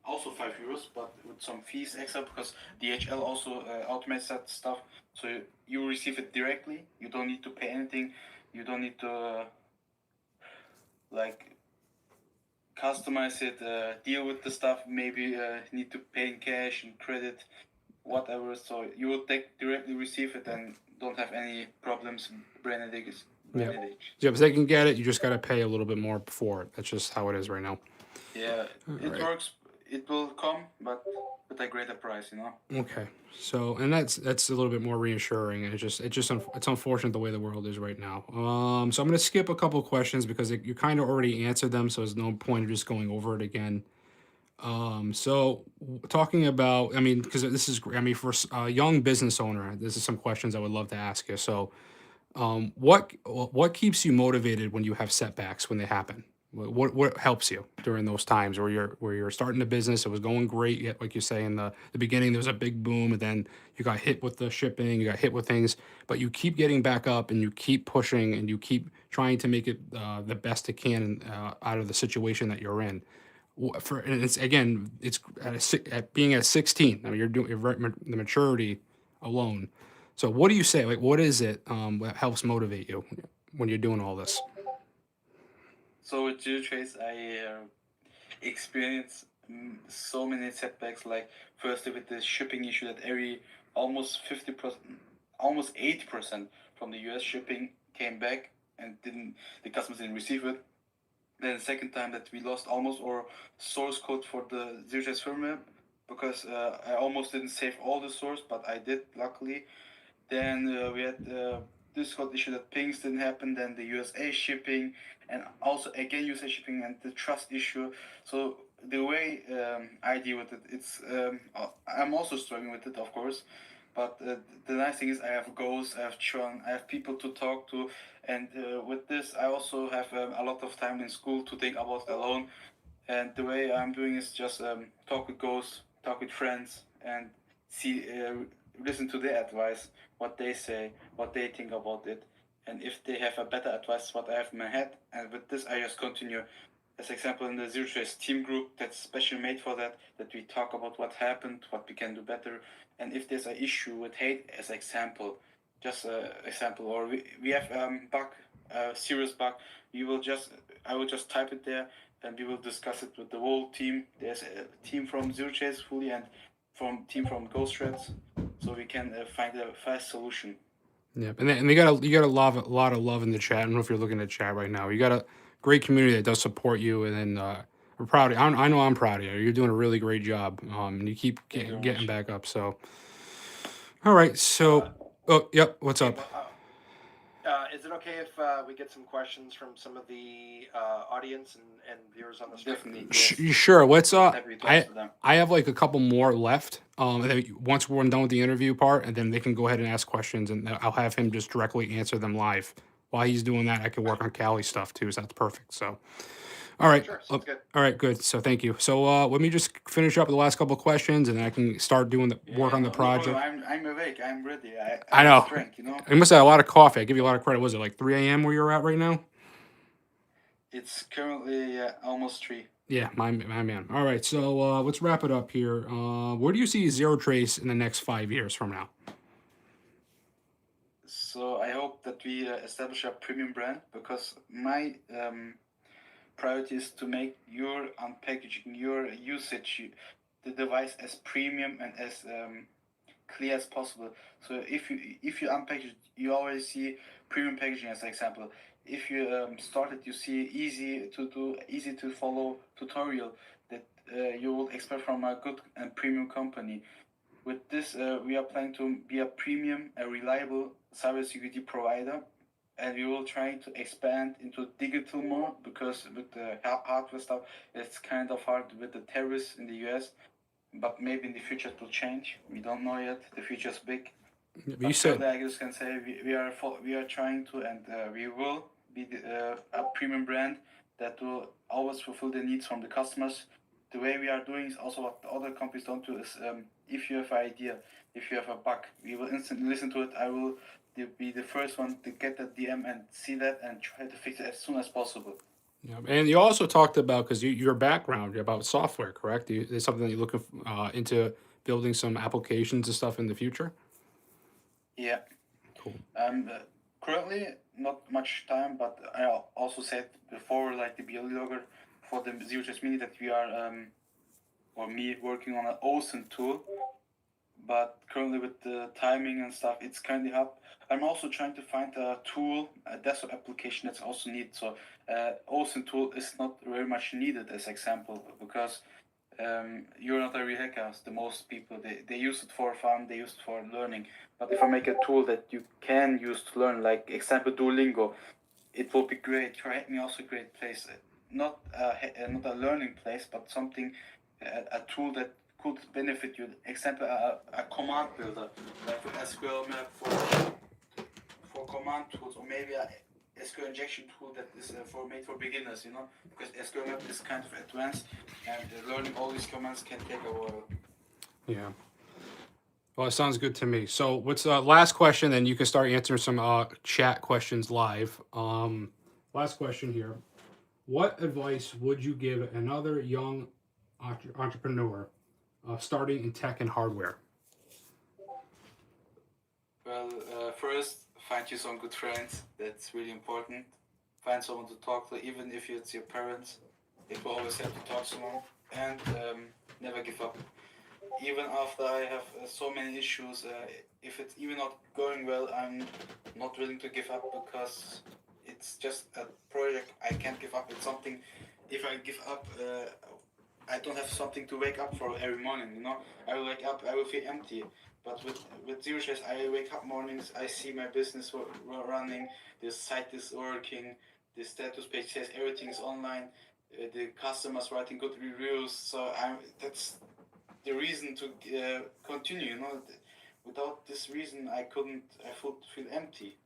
also 5 euros, but with some fees extra, because DHL also automates that stuff. So you receive it directly. You don't need to pay anything. You don't need to like customize it, deal with the stuff. Maybe need to pay in cash and credit, whatever. So you will directly receive it and don't have any problems.
Yeah, if they can get it, you just got to pay a little bit more for it. That's just how it is right now.
Yeah, it works. it will come, but with a greater price, you know.
Okay. So, and that's a little bit more reassuring, and it's unfortunate the way the world is right now. So I'm gonna skip a couple questions because you kind of already answered them, so there's no point of just going over it again. Talking about, I mean, because this is, I mean, for a young business owner, this is some questions I would love to ask you. So, what keeps you motivated when you have setbacks when they happen? What helps you during those times where you're starting a business, it was going great, yet like you say in the beginning there was a big boom, and then you got hit with the shipping, you got hit with things, but you keep getting back up and you keep pushing and you keep trying to make it the best it can out of the situation that you're in. And it's again, it's at being at 16. I mean, you're the maturity alone. So, what do you say? Like, what is it that helps motivate you when you're doing all this?
So with Zero Trace, I experienced so many setbacks. Like firstly with the shipping issue that almost 50%, almost 80% from the US shipping came back and the customers didn't receive it. Then the second time that we lost almost our source code for the Zero Trace firmware because I almost didn't save all the source, but I did luckily. Then we had this code issue that pings didn't happen. Then the USA shipping, and also again USA shipping and the trust issue. So the way I deal with it, I'm also struggling with it, of course. But the nice thing is I have goals, I have Chuan, I have people to talk to, and with this I also have a lot of time in school to think about it alone. And the way I'm doing is just talk with ghosts, talk with friends, and see, listen to their advice, what they say, what they think about it, and if they have a better advice, what I have in my head. And with this, I just continue. As example, in the Zero Trace team group that's specially made for that, that we talk about what happened, what we can do better, and if there's an issue with hate, as example, just example, or we have bug, serious bug, I will just type it there and we will discuss it with the whole team. There's a team from Zero Chase fully and from GhostStrats, so we can find a fast solution.
Yeah, and they got you got a lot of love in the chat. I don't know if you're looking at chat right now. You got a great community that does support you, and then we're proud. I know I'm proud of you. You're doing a really great job, and you keep getting back up. So, all right. So, oh, yep. What's up?
Is it okay if we get some questions from some of the audience and viewers on the stream?
Definitely. Yes.
Sure. Let's.
Happy to answer them.
I have like a couple more left. And then once we're done with the interview part, and then they can go ahead and ask questions, and I'll have him just directly answer them live. While he's doing that, I can work on Cali stuff too. So that's perfect. So, all right.
Sure, sounds good.
All right. Good. So thank you. So let me just finish up with the last couple of questions, and then I can start doing the work on the project.
I'm awake. I'm ready.
I know.
Strength, you know.
I must have a lot of coffee. I give you a lot of credit. Was it like 3 a.m. where you're at right now?
It's currently almost 3.
Yeah, my man. All right, so let's wrap it up here. Where do you see Zero Trace in the next 5 years from now?
So I hope that we establish a premium brand, because my priority is to make your unpackaging, your usage, the device as premium and as clear as possible. So if you unpackage, you always see premium packaging as an example. If you start it, you see easy to do, easy to follow tutorial that you will expect from a good and premium company. With this, we are planning to be a premium, a reliable cybersecurity provider, and we will try to expand into digital more, because with the hardware stuff, it's kind of hard with the terrorists in the US. But maybe in the future it will change. We don't know yet. The future is big.
You said,
I just can say we are trying to, and we will be a premium brand that will always fulfill the needs from the customers. The way we are doing is also what the other companies don't do is, if you have an idea, if you have a bug, we will instantly listen to it. I will be the first one to get that DM and see that and try to fix it as soon as possible.
yeah. And you also talked about, because your background about software, correct? Is something that you're looking into building some applications and stuff in the future?
Yeah.
Cool.
Currently, not much time, but I also said before, like the BLE logger for the Zero Trust Mini, that we are, or me, working on an OSINT tool. But currently with the timing and stuff, it's kind of hard. I'm also trying to find a tool, a desktop application that's also needed. So OSINT tool is not very much needed as example, because you're not a real hacker. The most people, they use it for fun, they use it for learning. But if I make a tool that you can use to learn, like example Duolingo, it will be great. Create me also a great place. Not a learning place, but something, a tool that could benefit you. Example, a command builder, like SQL map for command tools, or maybe a SQL injection tool that is made for beginners, you know, because SQL map is kind of advanced, and learning all these commands can take a while.
Yeah. Well, it sounds good to me. So, what's last question? Then you can start answering some chat questions live. Last question here. What advice would you give another young entrepreneur starting in tech and hardware?
Well, first, find you some good friends. That's really important. Find someone to talk to, even if it's your parents. It will always help to talk to someone. And never give up. Even after I have so many issues, if it's even not going well, I'm not willing to give up, because it's just a project. I can't give up. It's something. If I give up, I don't have something to wake up for every morning. You know, I will wake up, I will feel empty. But with Zero Stress, I wake up mornings, I see my business running, the site is working, the status page says everything is online, the customers writing good reviews. So that's the reason to continue. You know, without this reason, I would feel empty.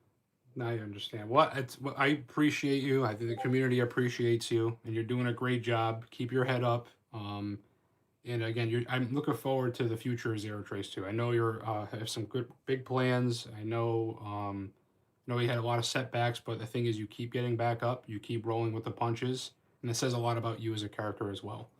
Now I understand. I appreciate you. I think the community appreciates you, and you're doing a great job. Keep your head up. And again, I'm looking forward to the future of Zero Trace too. I know you're have some good big plans. I know you had a lot of setbacks, but the thing is, you keep getting back up. You keep rolling with the punches, and it says a lot about you as a character as well.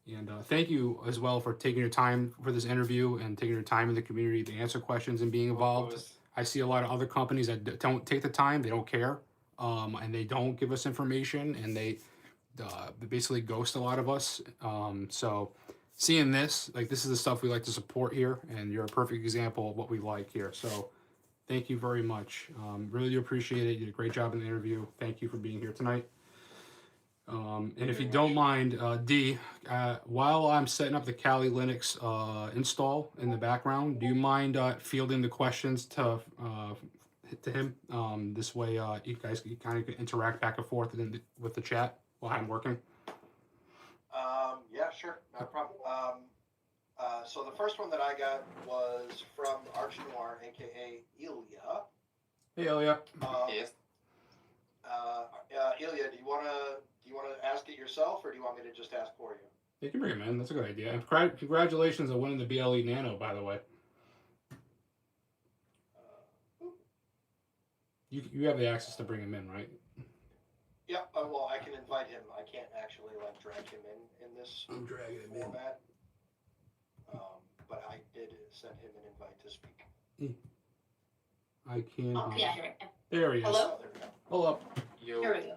And thank you as well for taking your time for this interview and taking your time in the community to answer questions and being involved. I see a lot of other companies that don't take the time, they don't care, and they don't give us information, and they basically ghost a lot of us. So seeing this, like, this is the stuff we like to support here, and you're a perfect example of what we like here. So thank you very much. Really do appreciate it. You did a great job in the interview. Thank you for being here tonight. And if you don't mind, D, while I'm setting up the Kali Linux install in the background, do you mind fielding the questions to him? This way, you guys can kind of interact back and forth with the chat while I'm working.
Yeah, sure, no problem. So the first one that I got was from Arch Noir, aka Ilya.
Hey, Ilya.
Yes.
Ilya, do you want to ask it yourself, or do you want me to just ask for you?
You can bring him in. That's a good idea. And congratulations on winning the BLE Nano, by the way. You have the access to bring him in, right?
Yeah. Well, I can invite him. I can't actually drag him in this
I'm dragging him
format. But I did send him an invite to speak.
I can.
Oh, yeah, here.
There he is.
Hello?
Oh, there we go.
Hold up.
Yo.
Here we go.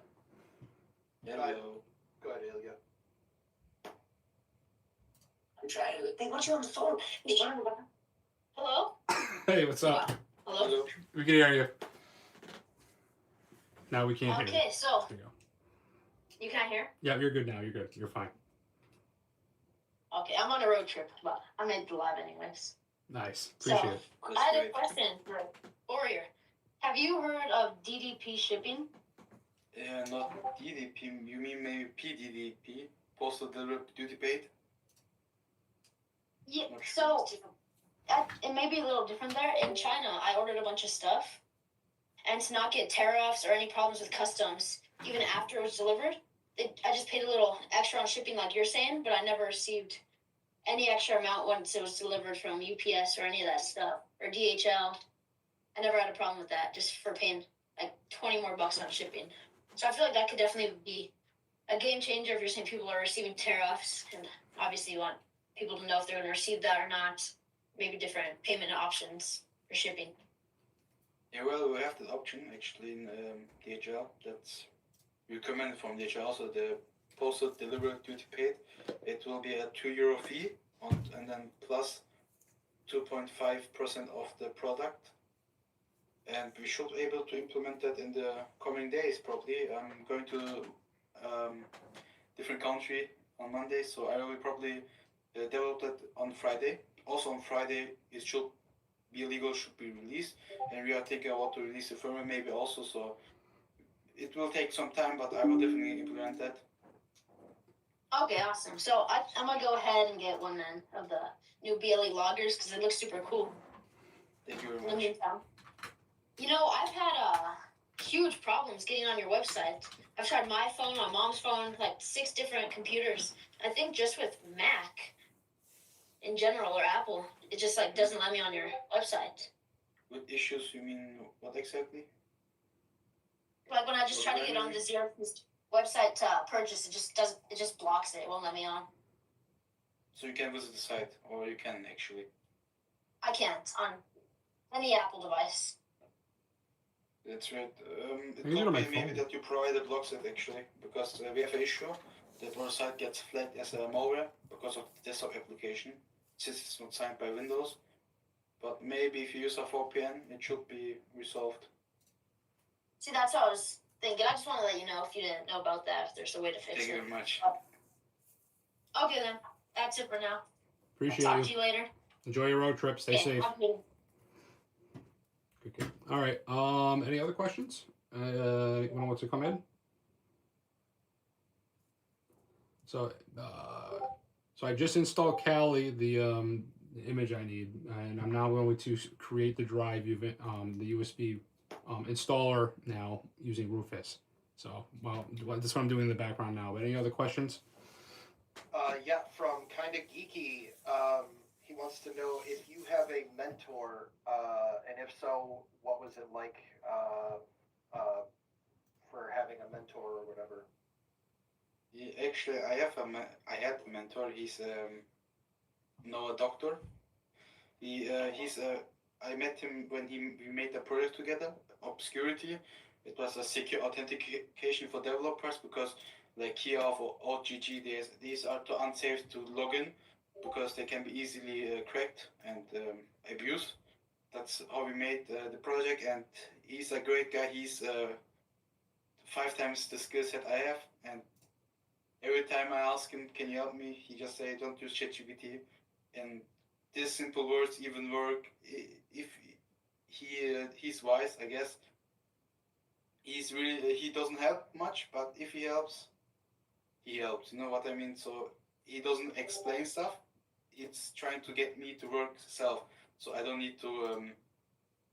Hello.
Go ahead, Ilya.
I'm trying to. They want you on the phone. Hello?
Hey, what's up?
Hello?
Hello.
We can hear you. Now we can't hear you.
Okay, so
There you go.
you can't hear?
Yeah, you're good now. You're good. You're fine.
Okay, I'm on a road trip, but I'm in the live anyways.
Nice.
So,
Appreciate it.
I had a question for Warrior. Have you heard of DDP shipping?
Not DDP. You mean maybe PDDP? Postal Delivery Duty Paid?
Yeah,
Not
so it may be a little different there. In China, I ordered a bunch of stuff, and to not get tariffs or any problems with customs, even after it was delivered, I just paid a little extra on shipping like you're saying, but I never received any extra amount once it was delivered from UPS or any of that stuff, or DHL. I never had a problem with that, just for paying like 20 more bucks on shipping. So I feel like that could definitely be a game changer if you're saying people are receiving tariffs, and obviously you want people to know if they're going to receive that or not. Maybe different payment options for shipping.
Yeah, well, we have that option actually in DHL. That's recommended from DHL. Also, the postal delivery duty paid. It will be a €2 fee and then plus 2.5% of the product. And we should be able to implement that in the coming days. Probably I'm going to different country on Monday, so I will probably develop it on Friday. Also on Friday, it should be legal, should be released, and we are thinking about to release the firmware maybe also. So it will take some time, but I will definitely implement that.
Okay, awesome. So I'm gonna go ahead and get one then of the new BLE loggers because it looks super cool.
Thank you very
In the
much.
meantime, you know, I've had huge problems getting on your website. I've tried my phone, my mom's phone, like 6 different computers. I think just with Mac in general or Apple, it just like doesn't let me on your website.
With issues, you mean what exactly?
Like when I just try to get on the Zero Boost website to purchase, it just blocks it. It won't let me on.
So you can visit the site, or you can actually.
I can't on any Apple device.
That's right. It
Maybe on
could
my
be maybe
phone.
that you provided blocks it actually, because we have an issue that our site gets flagged as a malware because of the desktop application, since it's not signed by Windows. But maybe if you use a VPN, it should be resolved.
See, that's what I was thinking. I just want to let you know if you didn't know about that, if there's a way to fix
Thank you
it.
very much.
Okay then, that's it for now.
Appreciate
Talk
you.
to you later.
Enjoy your road trip. Stay safe.
have a good-
Okay. All right. Any other questions? Anyone wants to come in? So I just installed Kali, the image I need, and I'm now going to create the drive, the USB installer now using Rufus. So, well, that's what I'm doing in the background now. But any other questions?
Yeah, from Kinda Geeky, he wants to know if you have a mentor, and if so, what was it like for having a mentor or whatever?
Actually, I had a mentor. He's now a doctor. I met him when we made a project together, Obscurity. It was a secure authentication for developers because like Kiof or OGG, these are too unsafe to log in because they can be easily cracked and abused. That's how we made the project, and he's a great guy. He's 5 times the skill set I have, and every time I ask him, "Can you help me?" he just say, "Don't use ChatGPT," and these simple words even work if he's wise, I guess. He doesn't help much, but if he helps, he helps. You know what I mean? So he doesn't explain stuff. It's trying to get me to work self, so I don't need to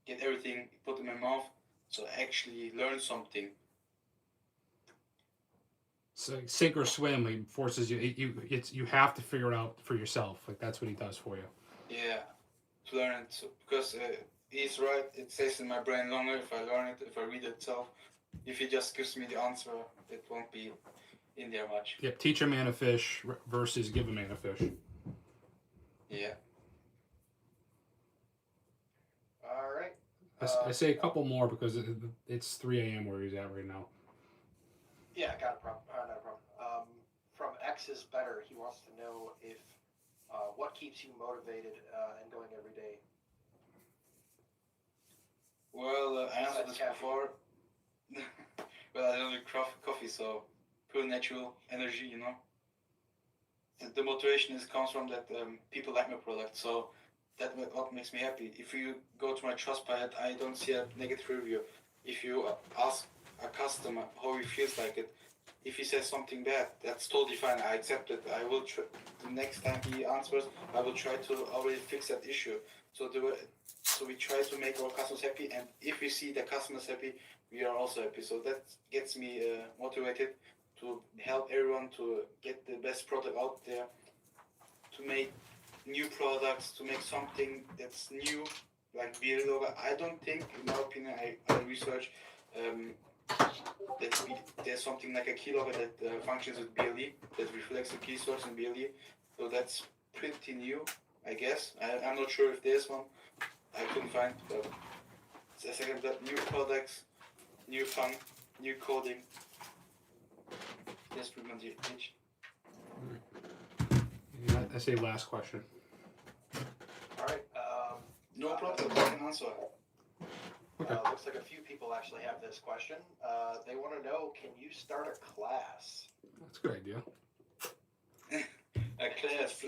get everything put in my mouth. So I actually learn something.
So sink or swim. He forces you. You have to figure it out for yourself. Like that's what he does for you.
Yeah, to learn it. So, because he's right. It stays in my brain longer if I learn it, if I read it itself. If he just gives me the answer, it won't be in there much.
Yep. Teach a man a fish versus give a man a fish.
Yeah.
All right.
I say a couple more because it's 3 a.m. where he's at right now.
Yeah, got a problem. Not a problem. From X is Better, he wants to know if what keeps you motivated and going every day.
Well, I answered this before. Well, I don't drink coffee, so pure natural energy, you know. The motivation comes from that people like my product, so that's what makes me happy. If you go to my Trustpilot, I don't see a negative review. If you ask a customer how he feels like it, if he says something bad, that's totally fine. I accept it. I will the next time he answers, I will try to already fix that issue. So we try to make our customers happy, and if we see the customers happy, we are also happy. So that gets me motivated to help everyone to get the best product out there, to make new products, to make something that's new, like BLE. I don't think, in my opinion, I research there's something like a keylogger that functions with BLE, that reflects the key source in BLE. So that's pretty new, I guess. I'm not sure if there's one. I couldn't find, but it's a second that new products, new fun, new coding. That's pretty much it.
Yeah, I say last question.
All right.
No problem. I can answer.
Okay.
Looks like a few people actually have this question. They want to know, can you start a class?
That's a good idea.
A class.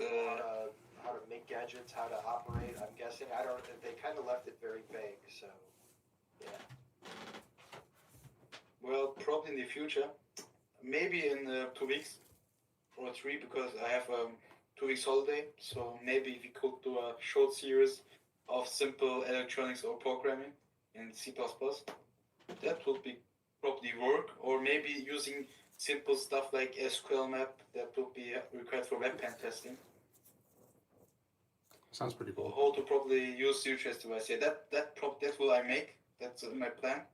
How to make gadgets, how to operate. I'm guessing. I don't. They kind of left it very vague. So, yeah.
Well, probably in the future. Maybe in 2 weeks or 3, because I have 2 weeks holiday. So maybe we could do a short series of simple electronics or programming in C++. That would be probably work, or maybe using simple stuff like SQL map that would be required for web pen testing.
Sounds pretty cool.
How to probably use zero-trace device. Yeah, that will I make. That's my plan.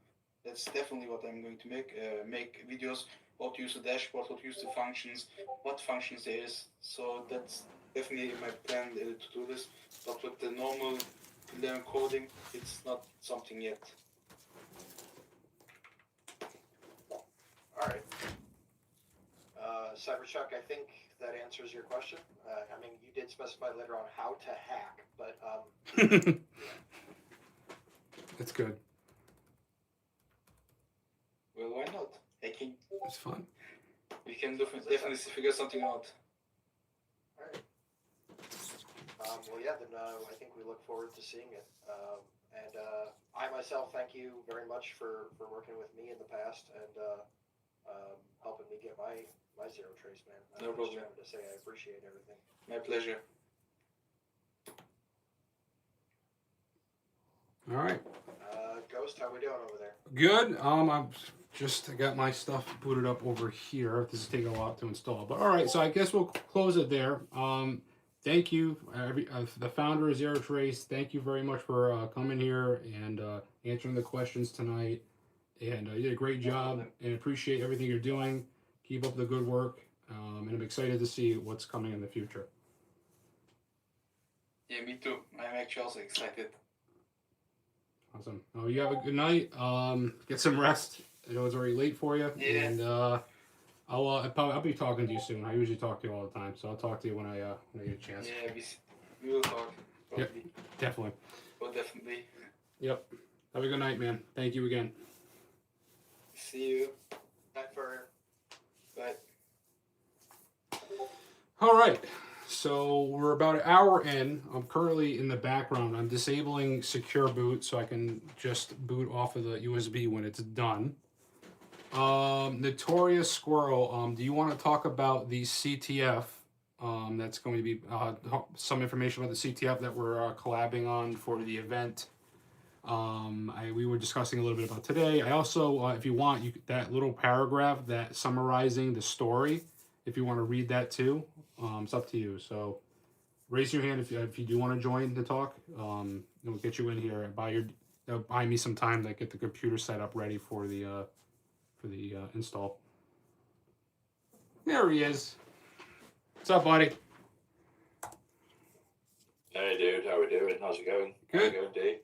That's definitely what I'm going to make. Make videos, how to use the dashboard, how to use the functions, what functions there is. So that's definitely my plan to do this. But with the normal learn coding, it's not something yet.
All right. Cyberchuck, I think that answers your question. I mean, you did specify later on how to hack, but
That's good.
Well, why not? Hacking.
It's fun.
We can definitely figure something out.
all right. Well, yeah. Then I think we look forward to seeing it. And I myself thank you very much for working with me in the past and helping me get my zero trace, man.
No problem.
I just wanted to say I appreciate everything.
My pleasure.
All right.
Ghost, how we doing over there?
Good. I got my stuff booted up over here. This is taking a lot to install, but all right. So I guess we'll close it there. Thank you, the founder of Zero Trace. Thank you very much for coming here and answering the questions tonight. And you did a great job, and appreciate everything you're doing. Keep up the good work, and I'm excited to see what's coming in the future.
Yeah, me too. I'm actually also excited.
Awesome. Oh, you have a good night. Get some rest. I know it's already late for you.
Yeah.
And I'll be talking to you soon. I usually talk to you all the time, so I'll talk to you when I get a chance.
Yeah, we will talk. Probably.
Yep, definitely.
Well, definitely.
Yep. Have a good night, man. Thank you again.
See you.
Night for
Bye.
All right. So we're about an hour in. I'm currently in the background. I'm disabling secure boot so I can just boot off of the USB when it's done. Notorious Squirrel, do you want to talk about the CTF? That's going to be some information about the CTF that we're collabing on for the event. We were discussing a little bit about today. I also, if you want, that little paragraph that summarizing the story, if you want to read that too, it's up to you. So raise your hand if you do want to join the talk. And we'll get you in here and buy me some time to get the computer set up ready for the install. There he is. What's up, buddy?
Hey dude, how we doing? How's it going?
Good.
How you going, D?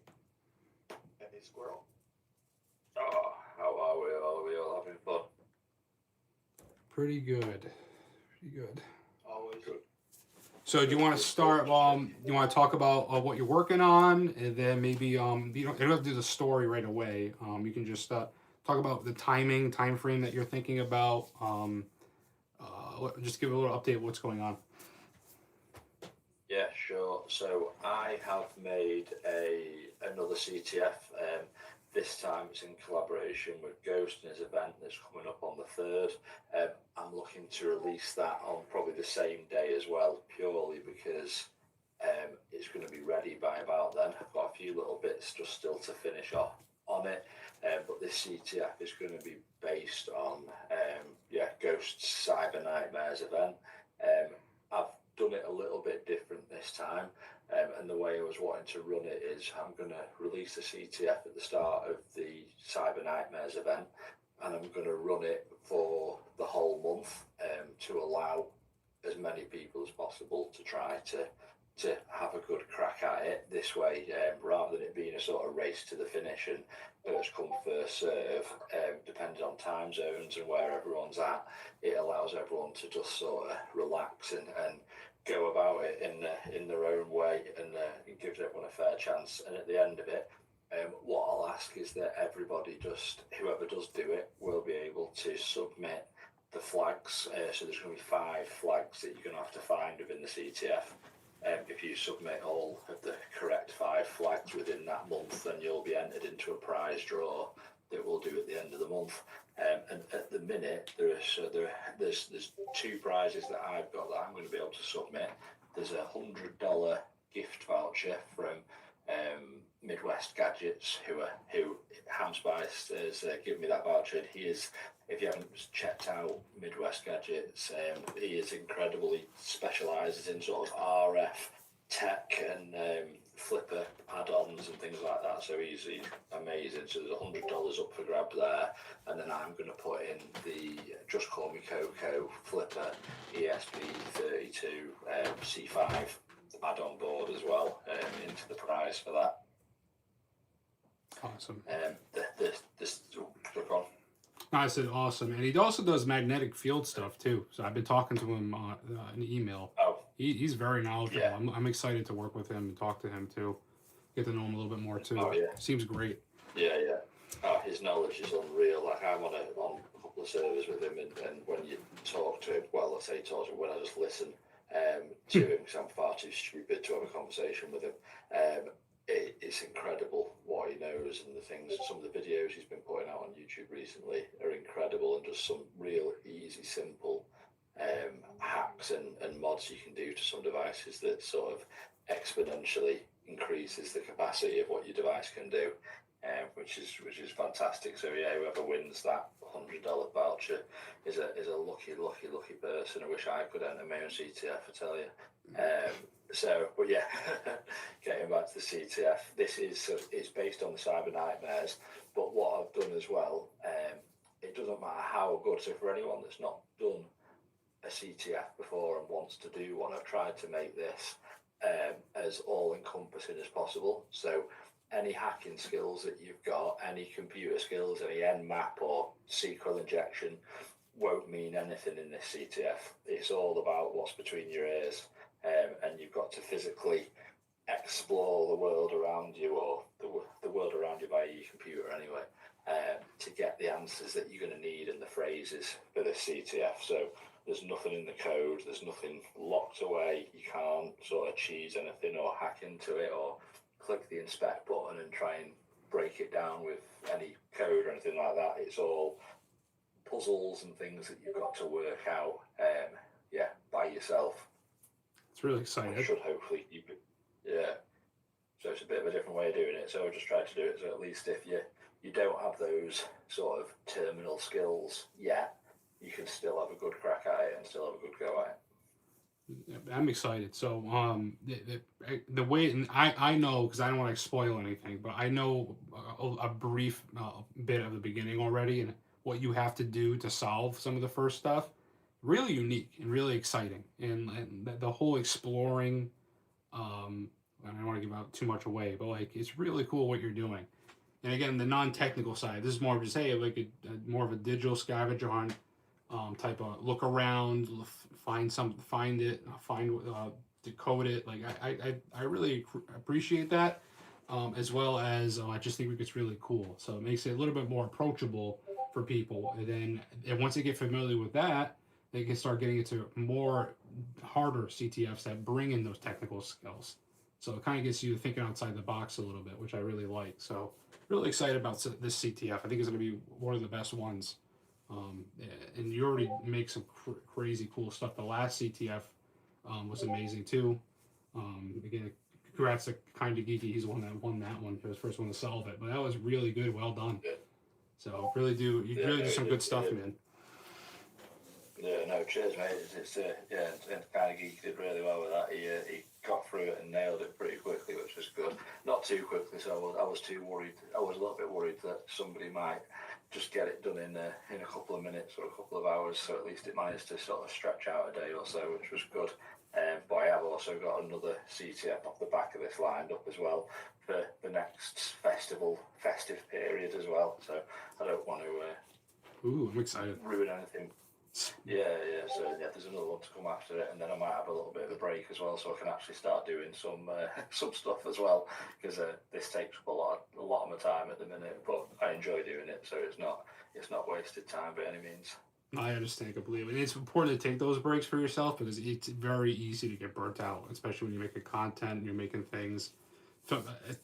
Heavy Squirrel.
Oh, how are we? Are we all having fun?
Pretty good. Pretty good.
Always.
Good.
So do you want to start? You want to talk about what you're working on, and then maybe you don't have to do the story right away. You can just talk about the time frame that you're thinking about. Just give a little update of what's going on.
Yeah, sure. So I have made another CTF. This time it's in collaboration with Ghost and his event that's coming up on the 3rd. I'm looking to release that on probably the same day as well, purely because it's going to be ready by about then. I've got a few little bits just still to finish off on it, but this CTF is going to be based on Ghost's Cyber Nightmares event. I've done it a little bit different this time, and the way I was wanting to run it is I'm going to release the CTF at the start of the Cyber Nightmares event, and I'm going to run it for the whole month to allow as many people as possible to try to have a good crack at it this way, rather than it being a sort of race to the finish and first come first serve, depending on time zones and where everyone's at. It allows everyone to just sort of relax and go about it in their own way, and it gives everyone a fair chance. And at the end of it, what I'll ask is that everybody, whoever does do it, will be able to submit the flags. So there's going to be 5 flags that you're going to have to find within the CTF. If you submit all of the correct 5 flags within that month, then you'll be entered into a prize draw that we'll do at the end of the month. And at the minute, there's 2 prizes that I've got that I'm going to be able to submit. There's a $100 gift voucher from Midwest Gadgets, who Hamspice has given me that voucher. And he is, if you haven't checked out Midwest Gadgets, he is incredible. He specialises in sort of RF tech and flipper add-ons and things like that. So he's amazing. So there's $100 up for grab there, and then I'm going to put in the Just Call Me Coco flipper ESP32 C5 add-on board as well into the prize for that.
Awesome.
Click on.
I said awesome, and he also does magnetic field stuff too. So I've been talking to him in email.
Oh,
He's very knowledgeable.
Yeah.
I'm excited to work with him and talk to him too, get to know him a little bit more too.
Oh, yeah.
Seems great.
Yeah. Oh, his knowledge is unreal. Like I'm on a couple of servers with him, and when you talk to him, well, I say talk to him, when I just listen to him, because I'm far too stupid to have a conversation with him. It's incredible what he knows, and the things, some of the videos he's been putting out on YouTube recently are incredible, and just some real easy, simple hacks and mods you can do to some devices that sort of exponentially increases the capacity of what your device can do, which is fantastic. So yeah, whoever wins that $100 voucher is a lucky person. I wish I could enter my own CTF, I tell you. So, but yeah, getting back to the CTF, it's based on the Cyber Nightmares, but what I've done as well, it doesn't matter how good. So for anyone that's not done a CTF before and wants to do one, I've tried to make this as all-encompassing as possible. So any hacking skills that you've got, any computer skills, any Nmap or SQL injection won't mean anything in this CTF. It's all about what's between your ears, and you've got to physically explore the world around you, or the world around you via your computer anyway, to get the answers that you're going to need and the phrases for this CTF. So there's nothing in the code, there's nothing locked away, you can't sort of cheese anything or hack into it or click the inspect button and try and break it down with any code or anything like that. It's all puzzles and things that you've got to work out by yourself.
It's really exciting.
Should hopefully so it's a bit of a different way of doing it. So I just tried to do it so at least if you don't have those sort of terminal skills yet, you can still have a good crack at it and still have a good go at it.
I'm excited. So the way, and I know, because I don't want to spoil anything, but I know a brief bit of the beginning already, and what you have to do to solve some of the first stuff. Really unique and really exciting, and the whole exploring. I don't want to give out too much away, but like it's really cool what you're doing. And again, the non-technical side, this is more of just more of a digital scavenger hunt type of look around, find it, decode it. Like I really appreciate that, as well as I just think it's really cool. So it makes it a little bit more approachable for people. And once they get familiar with that, they can start getting into more harder CTFs that bring in those technical skills. So it kind of gets you thinking outside the box a little bit, which I really like. So really excited about this CTF. I think it's going to be one of the best ones. And you already make some crazy cool stuff. The last CTF was amazing too. Again, congrats to Kinda Geeky. He's the one that won that one. He was the first one to solve it. But that was really good. Well done. So really do some good stuff, man.
Yeah, no, cheers, mate. It's and Kinda Geeky did really well with that. He got through it and nailed it pretty quickly, which was good. Not too quickly, so I was too worried. I was a little bit worried that somebody might just get it done in a couple of minutes or a couple of hours. So at least it managed to sort of stretch out a day or so, which was good. But I have also got another CTF off the back of this lined up as well for the next festive period as well. So I don't want to.
Ooh, I'm excited.
Ruin anything. Yeah. So there's another one to come after it, and then I might have a little bit of a break as well, so I can actually start doing some stuff as well, because this takes up a lot of my time at the minute. But I enjoy doing it, so it's not wasted time by any means.
I understand completely. And it's important to take those breaks for yourself because it's very easy to get burnt out, especially when you're making content and you're making things.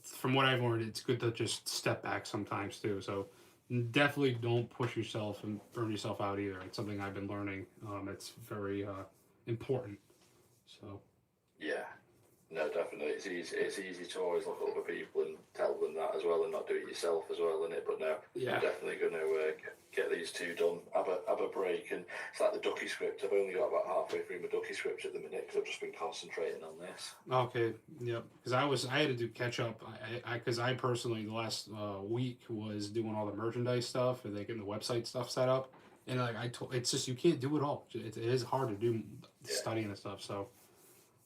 From what I've learned, it's good to just step back sometimes too. So definitely don't push yourself and burn yourself out either. It's something I've been learning. It's very important. So
Yeah. No, definitely. It's easy to always look at other people and tell them that as well, and not do it yourself as well, isn't it? But no,
yeah,
I'm definitely going to get these two done. Have a break, and it's like the Ducky script. I've only got about halfway through my Ducky script at the minute because I've just been concentrating on this.
okay, yep. Because I had to do catch up. Because I personally the last week was doing all the merchandise stuff and getting the website stuff set up, and like it's just you can't do it all. It is hard to do studying and stuff. So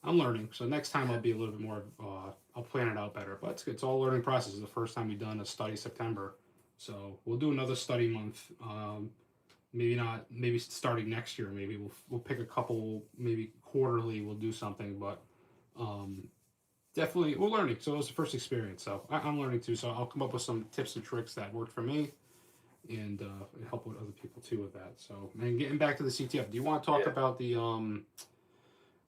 I'm learning. So next time I'll be a little bit more. I'll plan it out better. But it's all a learning process. It's the first time we've done a study September, so we'll do another study month. Maybe not. Maybe starting next year. Maybe we'll pick a couple. Maybe quarterly we'll do something. But definitely we're learning. So it was the first experience. So I'm learning too. So I'll come up with some tips and tricks that worked for me, and help with other people too with that. So and getting back to the CTF. Do you want to talk about the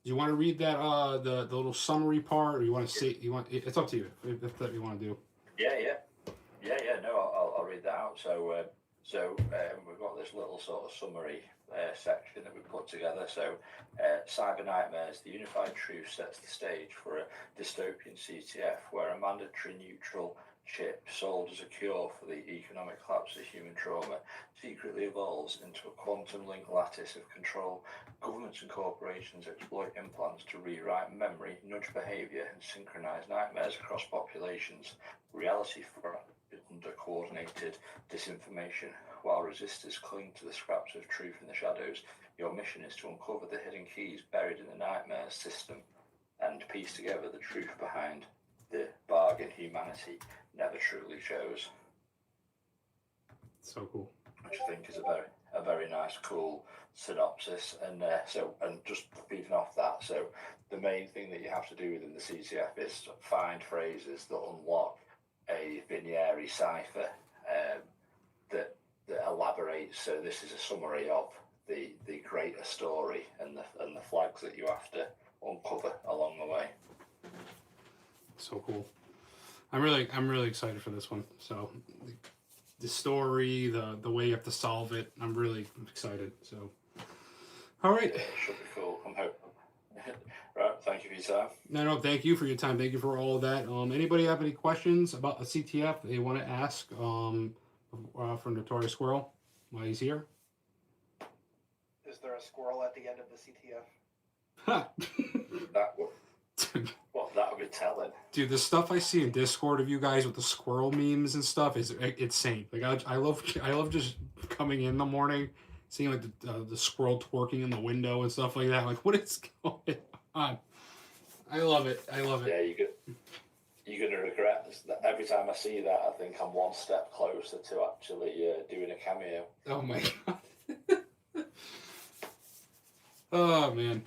Do you want to read that the little summary part, or you want to say you want? It's up to you if that you want to do.
Yeah. No, I'll read that out. So we've got this little sort of summary section that we put together. So, Cyber Nightmares, the unified truth sets the stage for a dystopian CTF where a mandatory neutral chip sold as a cure for the economic collapse of human trauma secretly evolves into a quantum link lattice of control. Governments and corporations exploit implants to rewrite memory, nudge behavior, and synchronize nightmares across populations. Reality fractured under coordinated disinformation. While resistors cling to the scraps of truth in the shadows, your mission is to uncover the hidden keys buried in the nightmare system and piece together the truth behind the bargain humanity never truly chose.
So cool.
Which I think is a very nice, cool synopsis. And just feeding off that, so the main thing that you have to do within the CTF is find phrases that unlock a binary cipher that elaborates. So this is a summary of the greater story and the flags that you have to uncover along the way.
So cool. I'm really excited for this one. So the story, the way you have to solve it, I'm really excited. So all right.
Yeah, it should be cool. I'm hoping. Right, thank you for your time.
No, thank you for your time. Thank you for all of that. Anybody have any questions about the CTF they want to ask from Notorious Squirrel while he's here?
Is there a squirrel at the end of the CTF?
Ha!
That would be telling.
Dude, the stuff I see in Discord of you guys with the squirrel memes and stuff is insane. Like I love just coming in the morning, seeing like the squirrel twerking in the window and stuff like that. Like, what is going on? I love it.
Yeah, you're gonna regret this. Every time I see that, I think I'm one step closer to actually doing a cameo.
Oh my god. Oh man.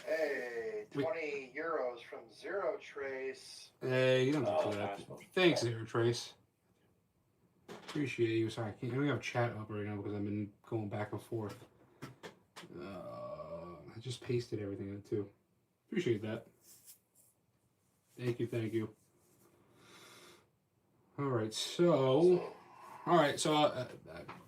Hey, 20 euros from Zero Trace.
Hey, you don't have to do that.
Nice.
Thanks, Zero Trace. Appreciate you. Sorry, I don't have chat up right now because I've been going back and forth. I just pasted everything in too. Appreciate that. Thank you. All right, so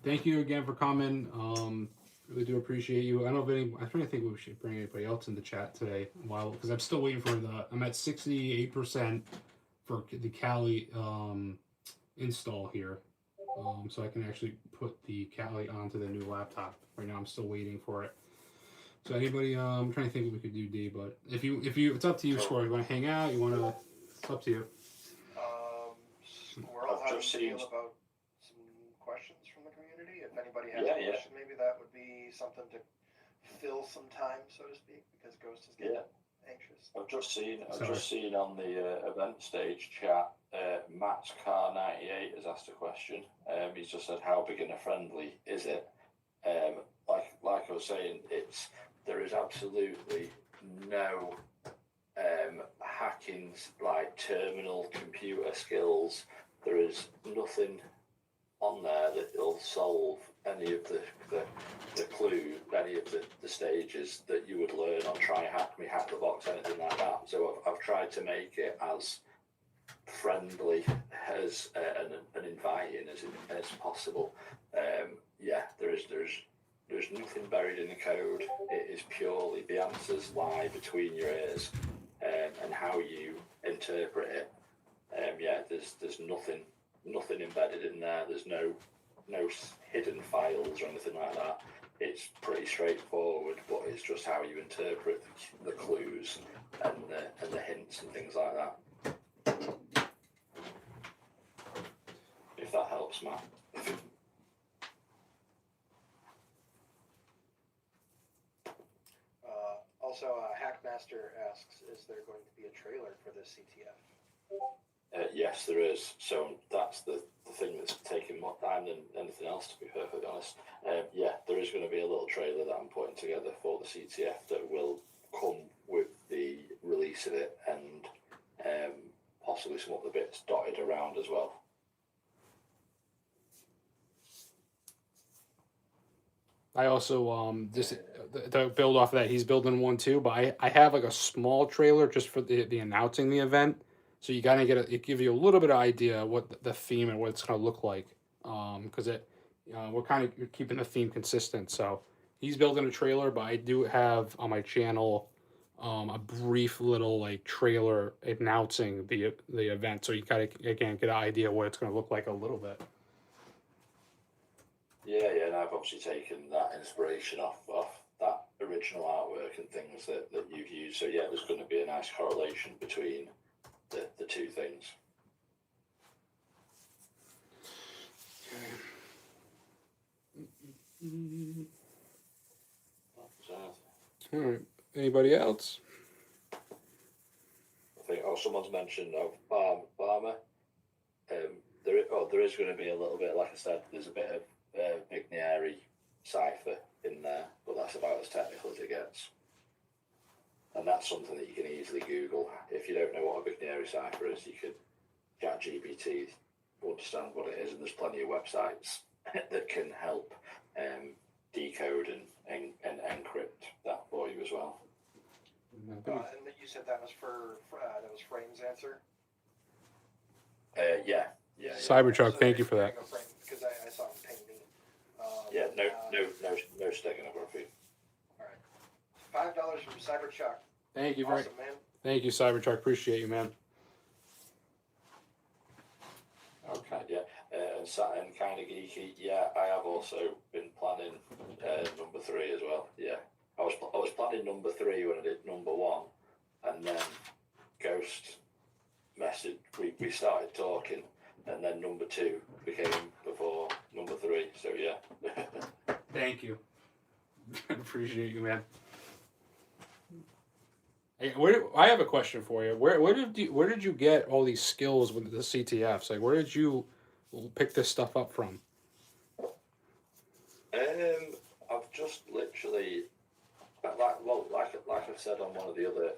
thank you again for coming. Really do appreciate you. I don't know if I'm trying to think we should bring anybody else in the chat today. Because I'm still waiting for I'm at 68% for the Kali install here. So I can actually put the Kali onto the new laptop. Right now I'm still waiting for it. So anybody, I'm trying to think what we could do, D, but if you, it's up to you, Squirrel. You want to hang out? You want to? It's up to you.
Squirrel, how do you feel about some questions from the community? If anybody has a question, maybe that would be something to fill some time, so to speak, because Ghost is getting anxious.
I've just seen on the event stage chat, Matt's Car 98 has asked a question. He's just said, how beginner friendly is it? Like I was saying, there is absolutely no hacking, like terminal computer skills. There is nothing on there that will solve any of the clue, any of the stages that you would learn on Try Hack Me, Hack the Box, anything like that. So I've tried to make it as friendly as and inviting as possible. Yeah, there's nothing buried in the code. It is purely the answers lie between your ears, and how you interpret it. Yeah, there's nothing embedded in there. There's no hidden files or anything like that. It's pretty straightforward, but it's just how you interpret the clues and the hints and things like that. If that helps, Matt.
Also, Hackmaster asks, is there going to be a trailer for this CTF?
Yes, there is. So that's the thing that's taking more time than anything else, to be perfectly honest. Yeah, there is going to be a little trailer that I'm putting together for the CTF that will come with the release of it, and possibly some other bits dotted around as well.
I also just to build off of that, he's building one too, but I have like a small trailer just for the announcing the event, so you gotta it give you a little bit of idea what the theme and what it's gonna look like, because we're kind of keeping the theme consistent. So he's building a trailer, but I do have on my channel a brief little like trailer announcing the event, so you gotta again get an idea what it's gonna look like a little bit.
Yeah, and I've obviously taken that inspiration off that original artwork and things that you've used. So yeah, there's going to be a nice correlation between the two things.
All right. Anybody else?
I think someone's mentioned of Barmer. There is going to be a little bit, like I said, there's a bit of Vigneri cipher in there, but that's about as technical as it gets. And that's something that you can easily Google. If you don't know what a Vigneri cipher is, you can ChatGPT understand what it is, and there's plenty of websites that can help decode and encrypt that for you as well.
And you said that was for that was Frame's answer?
Yeah.
Cybertruck, thank you for that.
Because I saw him ping me.
Yeah, no steganography.
All right, $5 from Cybertruck.
Thank you,
Awesome, man.
Thank you, Cybertruck. Appreciate you, man.
Okay, yeah. And kind of geeky. Yeah, I have also been planning number 3 as well. Yeah, I was planning number 3 when I did number 1, and then Ghost messaged. We started talking, and then number 2 became before number 3. So yeah.
Thank you. Appreciate you, man. Hey, I have a question for you. Where did you get all these skills with the CTFs? Like, where did you pick this stuff up from?
I've just literally, like I've said on one of the other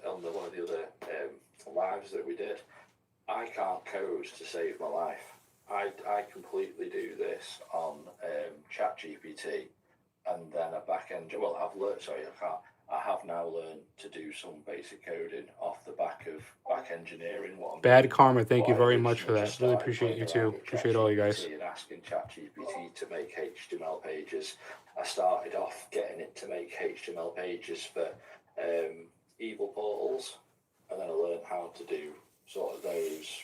lives that we did, I can't code to save my life. I completely do this on ChatGPT, and then a back end. Well, I have now learned to do some basic coding off the back of back engineering.
Bad Karma, thank you very much for that. Really appreciate you too. Appreciate all you guys.
And asking ChatGPT to make HTML pages. I started off getting it to make HTML pages for evil portals, and then I learned how to do sort of those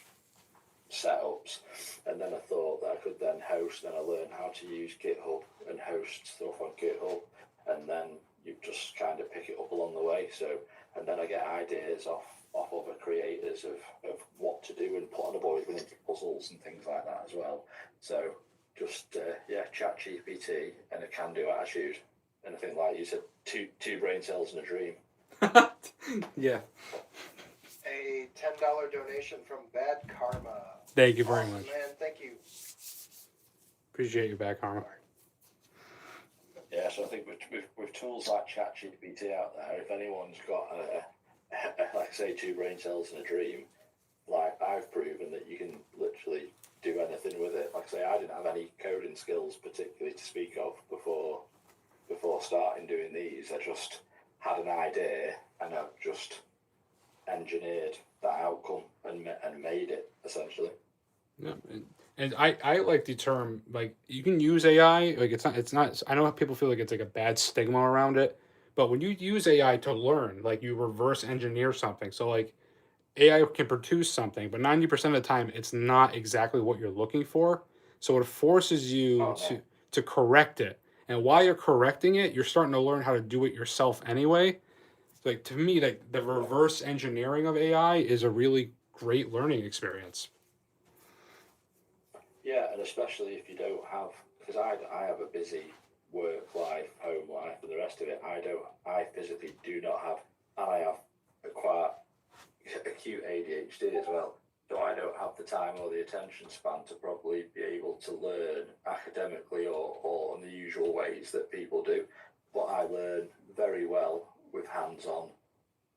setups, and then I thought that I could then host. Then I learned how to use GitHub and host stuff on GitHub, and then you just kind of pick it up along the way. So, and then I get ideas off other creators of what to do and put on a board into puzzles and things like that as well. So just ChatGPT and a can-do attitude, and I think, like you said, two brain cells and a dream.
Yeah.
A $10 donation from Bad Karma.
Thank you very
Awesome,
much.
man. Thank you.
Appreciate you, Bad Karma.
Yeah, so I think with tools like ChatGPT out there, if anyone's got like I say, 2 brain cells and a dream, like I've proven that you can literally do anything with it. Like I say, I didn't have any code skills particularly to speak of before starting doing these. I just had an idea and I've just engineered that outcome and made it essentially.
Yeah, and I like the term, like, you can use AI, like, it's not, I know how people feel like it's like a bad stigma around it, but when you use AI to learn, like, you reverse engineer something. So like AI can produce something, but 90% of the time it's not exactly what you're looking for. So it forces you
Oh no.
to correct it. And while you're correcting it, you're starting to learn how to do it yourself anyway. Like, to me, like, the reverse engineering of AI is a really great learning experience.
Yeah, and especially if you don't have, because I have a busy work life, home life, and the rest of it. I physically do not have, and I have a quite acute ADHD as well. So I don't have the time or the attention span to probably be able to learn academically or in the usual ways that people do. But I learn very well with hands-on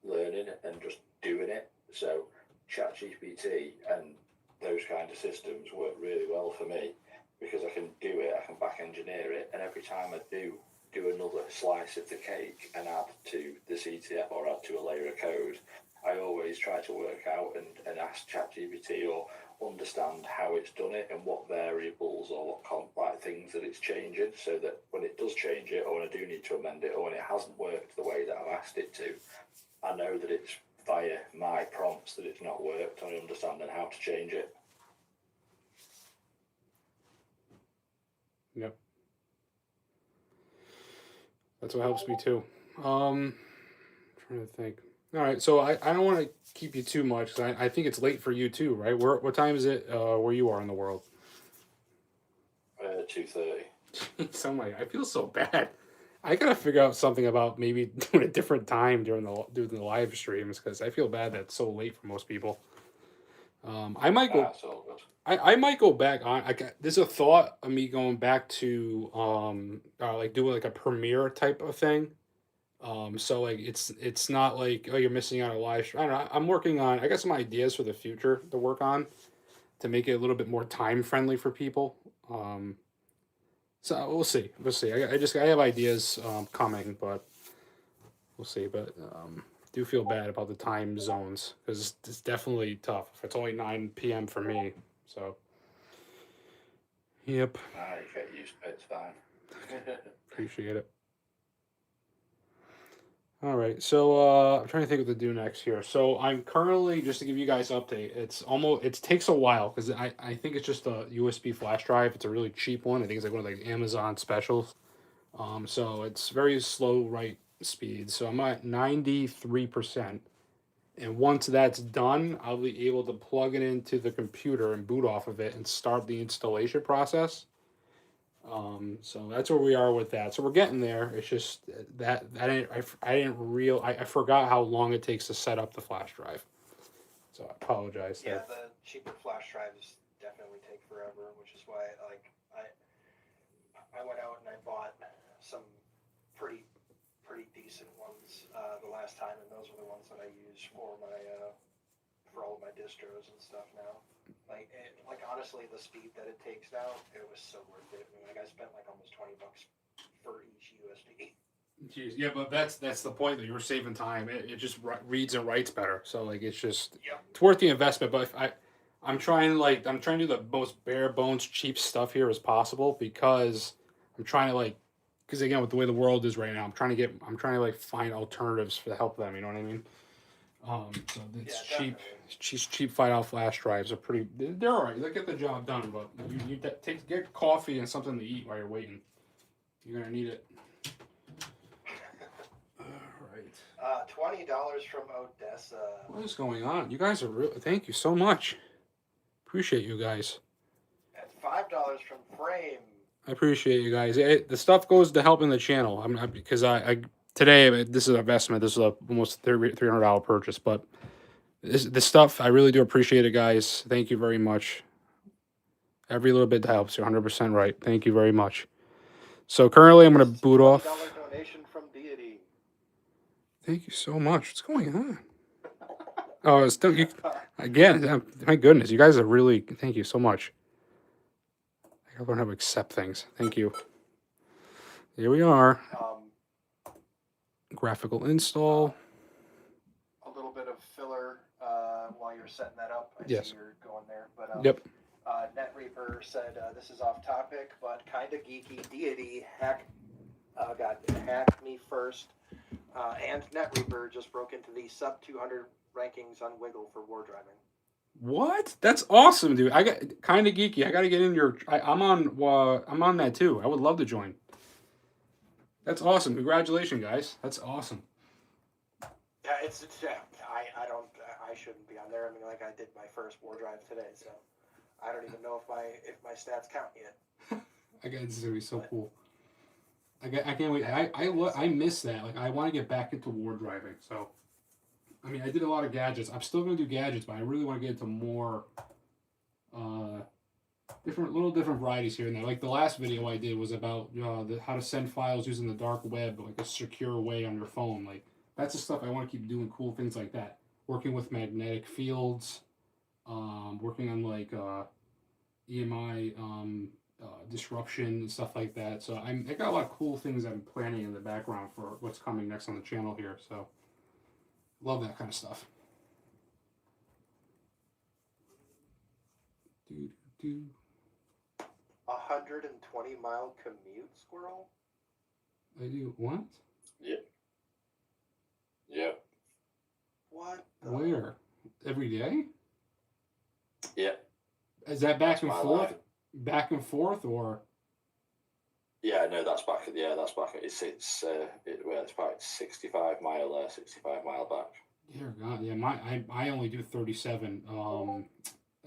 learning and just doing it. So ChatGPT and those kind of systems work really well for me because I can do it, I can back engineer it, and every time I do another slice of the cake and add to the CTF or add to a layer of code, I always try to work out and ask ChatGPT or understand how it's done it and what variables or what like things that it's changing, so that when it does change it or when I do need to amend it or when it hasn't worked the way that I've asked it to, I know that it's via my prompts that it's not worked and I understand then how to change it.
Yep. That's what helps me too. Trying to think. All right, so I don't want to keep you too much because I think it's late for you too, right? What time is it where you are in the world?
2:30.
So I feel so bad. I gotta figure out something about maybe doing a different time during the live streams because I feel bad that it's so late for most people. I might go.
That's all good.
I might go back on. There's a thought of me going back to like doing like a premiere type of thing. So like it's not like, oh, you're missing out on a live stream. I don't know. I'm working on. I got some ideas for the future to work on to make it a little bit more time friendly for people. So we'll see. We'll see. I have ideas coming, but we'll see. But do feel bad about the time zones because it's definitely tough. It's only 9 p.m. for me, so yep.
I get used to it, it's fine.
Appreciate it. All right, so I'm trying to think what to do next here. So I'm currently, just to give you guys an update, it takes a while because I think it's just a USB flash drive. It's a really cheap one. I think it's like one of the Amazon specials. So it's very slow write speed. So I'm at 93%. And once that's done, I'll be able to plug it into the computer and boot off of it and start the installation process. So that's where we are with that. So we're getting there. It's just that I forgot how long it takes to set up the flash drive. So I apologize.
Yeah, the cheaper flash drives definitely take forever, which is why I went out and I bought some pretty decent ones the last time, and those are the ones that I use for my for all of my distros and stuff now. Like honestly, the speed that it takes now, it was so worth it. I mean, like I spent like almost $20 for each USB.
Jeez, yeah, but that's the point that you were saving time. It just reads and writes better. So like it's worth the investment. But if I'm trying to do the most bare bones cheap stuff here as possible because I'm trying to because again with the way the world is right now, I'm trying to find alternatives to help them. You know what I mean? So it's cheap. Cheap $5 flash drives are pretty. They're all right. They get the job done, but you get coffee and something to eat while you're waiting. You're gonna need it. All right.
$20 from Odessa.
What is going on? You guys are real. Thank you so much. Appreciate you guys.
And $5 from Frame.
I appreciate you guys. The stuff goes to helping the channel. I'm not because I today this is an investment. This is a almost $300 purchase, but this stuff I really do appreciate it, guys. Thank you very much. Every little bit helps. You're 100% right. Thank you very much. So currently, I'm going to boot off.
$20 donation from Deity.
Thank you so much. What's going on? Oh, it's still again. My goodness, you guys are really. Thank you so much. I gotta learn how to accept things. Thank you. Here we are. Graphical install.
A little bit of filler while you're setting that up. I
Yes.
see you're going there, but
Yep.
NetReaper said this is off topic, but kinda geeky. Deity hacked me first, and NetReaper just broke into the sub 200 rankings on Wiggle for war driving.
What? That's awesome, dude. I got kind of geeky. I got to get in your. I'm on that too. I would love to join. That's awesome. Congratulations, guys. That's awesome.
Yeah, I shouldn't be on there. I mean, like, I did my first war drive today, so I don't even know if my stats count yet.
I got this is gonna be so cool. I can't wait. I miss that. Like I want to get back into war driving. So, I mean, I did a lot of gadgets. I'm still gonna do gadgets, but I really want to get into more different varieties here and there. Like the last video I did was about how to send files using the dark web, like a secure way on your phone. Like that's the stuff I want to keep doing. Cool things like that. Working with magnetic fields, working on like EMI disruption and stuff like that. So I got a lot of cool things I'm planning in the background for what's coming next on the channel here. So love that kind of stuff.
120-mile commute, Squirrel?
I do what?
Yep. Yep.
What?
Where? Every day?
Yep.
Is that back and
my
forth?
life.
Back and forth, or?
Yeah, no, that's back. That's back. It's about 65 mile there, 65 mile back.
Dear God, yeah. I only do 37.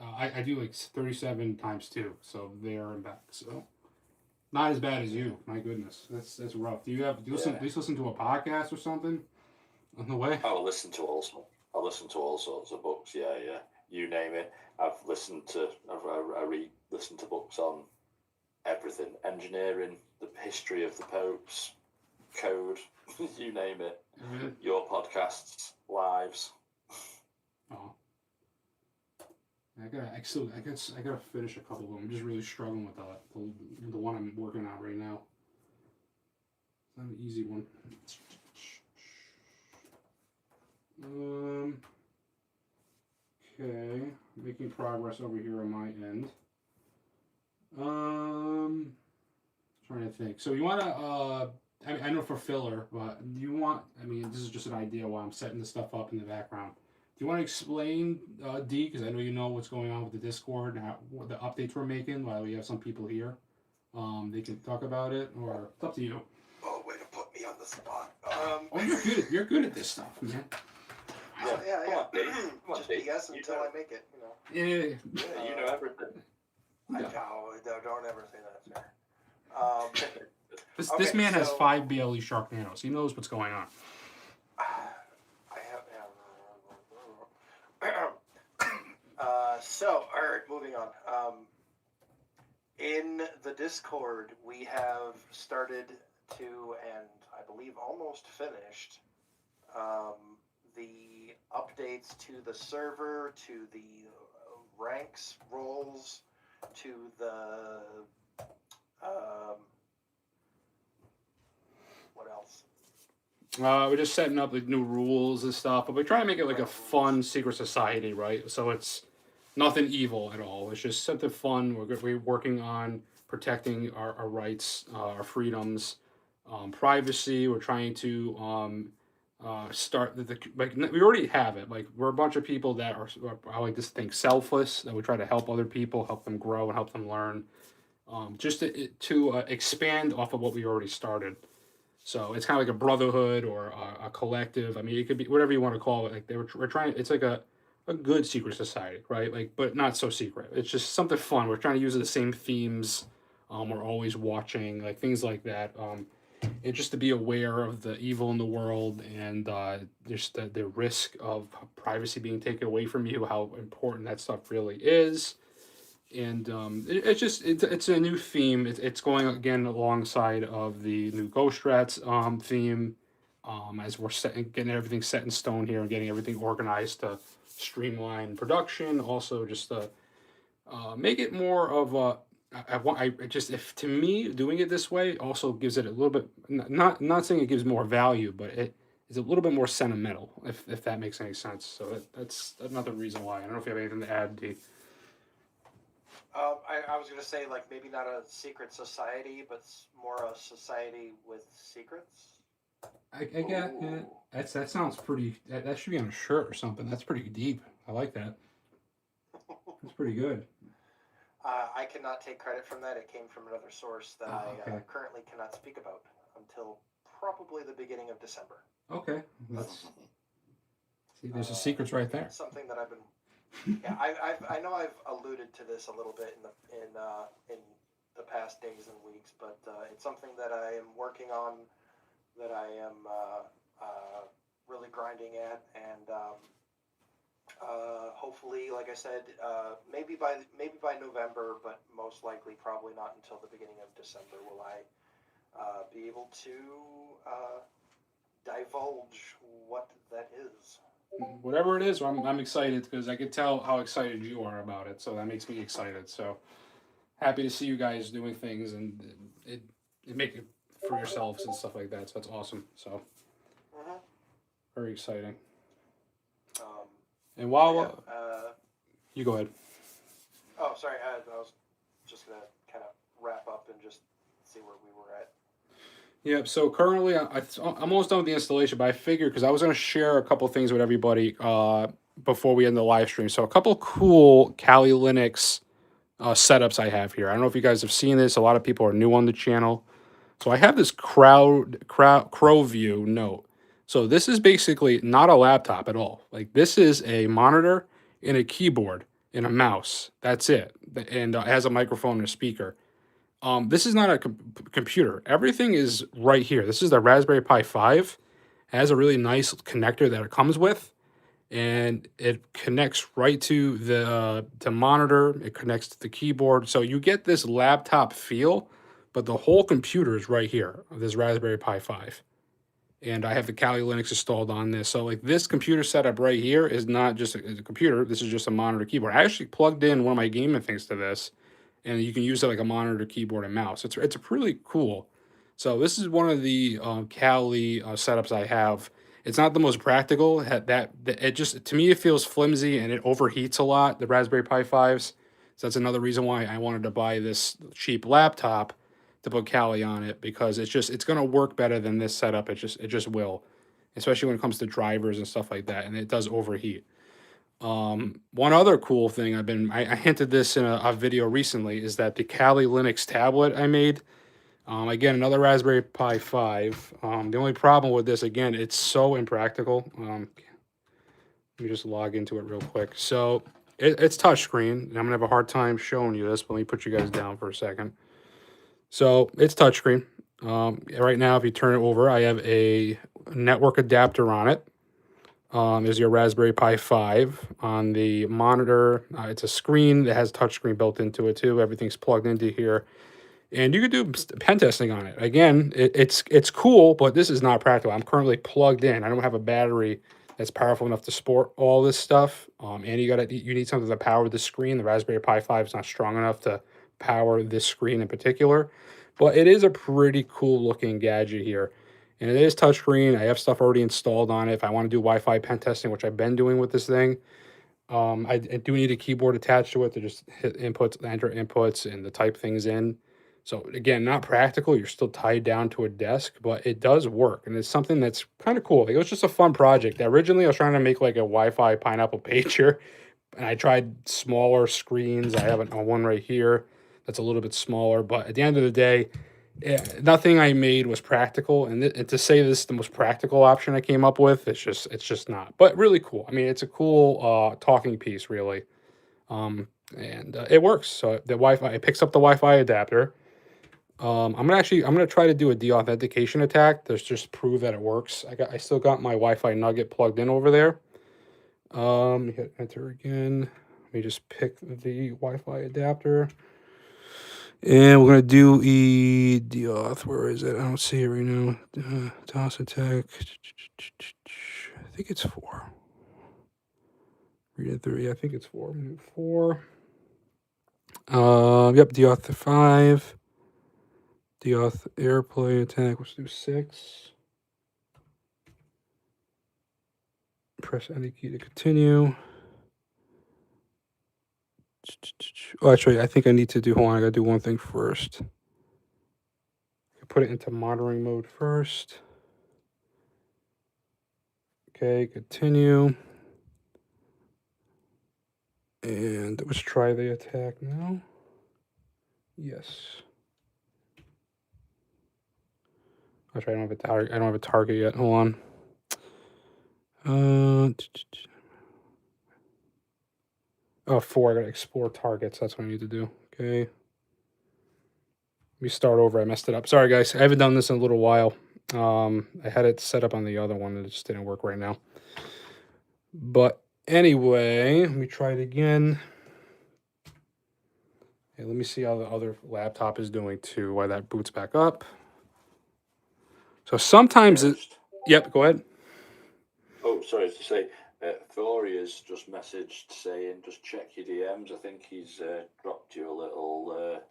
I do like 37 times 2, so there and back. So not as bad as you. My goodness, that's rough. Do you listen to a podcast or something on the way?
I listen to all sorts of books. Yeah. You name it. I re-listen to books on everything: engineering, the history of the popes, code, you name it.
Mm-hmm.
Your podcasts, lives.
Oh. I gotta finish a couple of them. I'm just really struggling with the one I'm working on right now. It's not an easy one. Okay, making progress over here on my end. Trying to think. So you want to, I know for filler, but do you want, I mean, this is just an idea while I'm setting this stuff up in the background. Do you want to explain, D, because I know you know what's going on with the Discord and what the updates we're making while we have some people here. They can talk about it, or it's up to you.
Oh, way to put me on the spot.
Oh, you're good at this stuff, man.
Yeah. Just BS until I make it, you know.
Yeah.
Yeah, you know everything.
No, don't ever say that, sir.
This man has 5 BLE Sharknadoes. He knows what's going on.
All right, moving on. In the Discord, we have started to, and I believe almost finished, the updates to the server, to the ranks, roles, to the what else?
We're just setting up like new rules and stuff, but we're trying to make it like a fun secret society, right? So it's nothing evil at all. It's just something fun. We're working on protecting our rights, our freedoms, privacy. We're trying to start like we already have it. Like we're a bunch of people that are I like to think selfless. That we try to help other people, help them grow, and help them learn. Just to expand off of what we already started. So it's kind of like a brotherhood or a collective. I mean, it could be whatever you want to call it. Like we're trying. It's like a good secret society, right? Like, but not so secret. It's just something fun. We're trying to use the same themes. We're always watching, like things like that. And just to be aware of the evil in the world and just the risk of privacy being taken away from you, how important that stuff really is. And it's a new theme. It's going again alongside of the new GhostStrats theme, as we're getting everything set in stone here and getting everything organized to streamline production. Also, just to make it more of I just, if to me doing it this way also gives it a little bit, not saying it gives more value, but it is a little bit more sentimental, if that makes any sense. So that's another reason why. I don't know if you have anything to add, D.
I was gonna say like maybe not a secret society, but more a society with secrets.
I get, yeah, that sounds pretty. That should be on a shirt or something. That's pretty deep. I like that. That's pretty good.
I cannot take credit from that. It came from another source that I
Okay.
currently cannot speak about until probably the beginning of December.
Okay. That's see. There's the secrets right there.
Something that I've been. Yeah, I know I've alluded to this a little bit in the past days and weeks, but it's something that I am working on, that I am really grinding at, and hopefully, like I said, maybe by November, but most likely probably not until the beginning of December will I be able to divulge what that is.
Whatever it is, I'm excited because I can tell how excited you are about it. So that makes me excited. So happy to see you guys doing things and it make it for yourselves and stuff like that. So that's awesome. So
Mm-hmm.
very exciting.
Um,
And while
yeah,
you go ahead.
oh, sorry. I was just gonna kind of wrap up and just see where we were at.
Yep. So currently, I'm almost done with the installation, but I figured because I was going to share a couple things with everybody before we end the live stream. So a couple cool Kali Linux setups I have here. I don't know if you guys have seen this. A lot of people are new on the channel. So I have this CrowView Note. So this is basically not a laptop at all. Like this is a monitor and a keyboard and a mouse. That's it. And it has a microphone and a speaker. This is not a computer. Everything is right here. This is the Raspberry Pi 5. It has a really nice connector that it comes with, and it connects right to the monitor. It connects to the keyboard, so you get this laptop feel, but the whole computer is right here. This Raspberry Pi 5, and I have the Kali Linux installed on this. So like this computer setup right here is not just a computer. This is just a monitor keyboard. I actually plugged in one of my gaming things to this, and you can use it like a monitor, keyboard, and mouse. It's really cool. So this is one of the Kali setups I have. It's not the most practical. That it just to me it feels flimsy and it overheats a lot. The Raspberry Pi 5s. So that's another reason why I wanted to buy this cheap laptop to put Kali on it because it's gonna work better than this setup. It just will, especially when it comes to drivers and stuff like that. And it does overheat. One other cool thing I hinted this in a video recently is that the Kali Linux tablet I made, again, another Raspberry Pi 5. The only problem with this, again, it's so impractical. Let me just log into it real quick. So it's touchscreen, and I'm gonna have a hard time showing you this, but let me put you guys down for a second. So it's touchscreen. Right now, if you turn it over, I have a network adapter on it. Is your Raspberry Pi 5 on the monitor. It's a screen that has touchscreen built into it too. Everything's plugged into here, and you could do pen testing on it. Again, it's cool, but this is not practical. I'm currently plugged in. I don't have a battery that's powerful enough to support all this stuff. And you need something to power the screen. The Raspberry Pi 5 is not strong enough to power this screen in particular, but it is a pretty cool looking gadget here. And it is touchscreen. I have stuff already installed on it. If I want to do Wi-Fi pen testing, which I've been doing with this thing, I do need a keyboard attached to it to just hit inputs, enter inputs, and to type things in. So again, not practical. You're still tied down to a desk, but it does work, and it's something that's kind of cool. Like, it was just a fun project. Originally, I was trying to make like a Wi-Fi pineapple pager, and I tried smaller screens. I have one right here that's a little bit smaller, but at the end of the day, nothing I made was practical, and to say this is the most practical option I came up with, it's just not. But really cool. I mean, it's a cool talking piece, really, and it works. So the Wi-Fi, it picks up the Wi-Fi adapter. I'm gonna try to do a deauthentication attack to just prove that it works. I still got my Wi-Fi nugget plugged in over there. Hit enter again. Let me just pick the Wi-Fi adapter. And we're going to do a deauth. Where is it? I don't see it right now. DOS attack. I think it's 4. Read it through. Yeah, I think it's 4. 4. Yep, deauth 5. Deauth airplay attack. Let's do 6. Press any key to continue. Oh, actually, I think I need to do. Hold on, I gotta do one thing first. Put it into monitoring mode first. Okay, continue. And let's try the attack now. Yes. Actually, I don't have a target. I don't have a target yet. Hold on. Oh, 4. I gotta explore targets. That's what I need to do. Okay. Let me start over. I messed it up. Sorry, guys. I haven't done this in a little while. I had it set up on the other one, and it just didn't work right now. But anyway, let me try it again. Hey, let me see how the other laptop is doing too, while that boots back up. So sometimes it... Yep, go ahead.
Oh, sorry to say, Thoria's just messaged saying just check your DMs. I think he's dropped you a little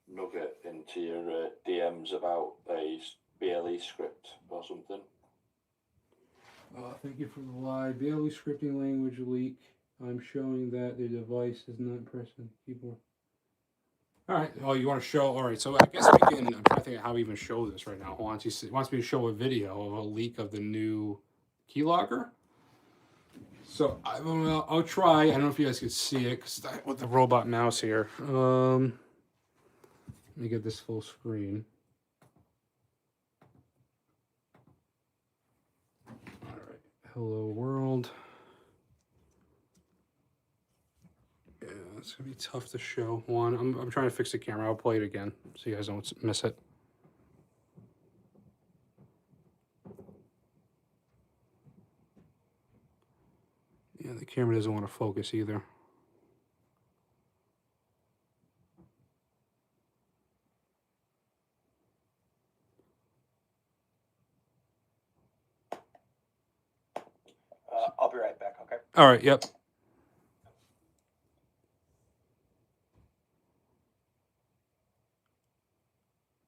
nugget into your DMs about a BLE script or something.
Thank you for the live BLE scripting language leak. I'm showing that the device is not pressing the keyboard. All right. Oh, you want to show? All right. So I guess we can. I'm trying to think of how we even show this right now. He wants me to show a video of a leak of the new keylogger. So I'll try. I don't know if you guys can see it because with the robot mouse here. Let me get this full screen. All right. Hello world. Yeah, it's gonna be tough to show. One, I'm trying to fix the camera. I'll play it again so you guys don't miss it. Yeah, the camera doesn't want to focus either.
I'll be right back, okay?
All right, yep.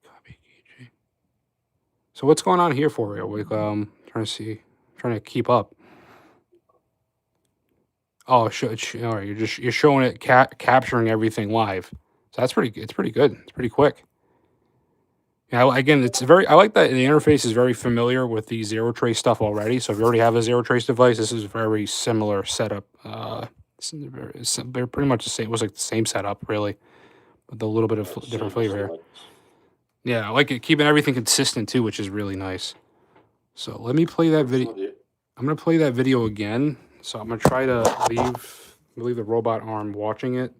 Copy key. So what's going on here for you? Like, trying to keep up. Oh, all right. You're showing it capturing everything live. So it's pretty good. It's pretty quick. Yeah, again, I like that the interface is very familiar with the zero trace stuff already. So if you already have a zero trace device, this is a very similar setup. They're pretty much the same. It was like the same setup, really, with a little bit of different flavor here. Yeah, I like it, keeping everything consistent too, which is really nice. So let me play that video. I'm gonna play that video again. So I'm gonna try to leave the robot arm watching it.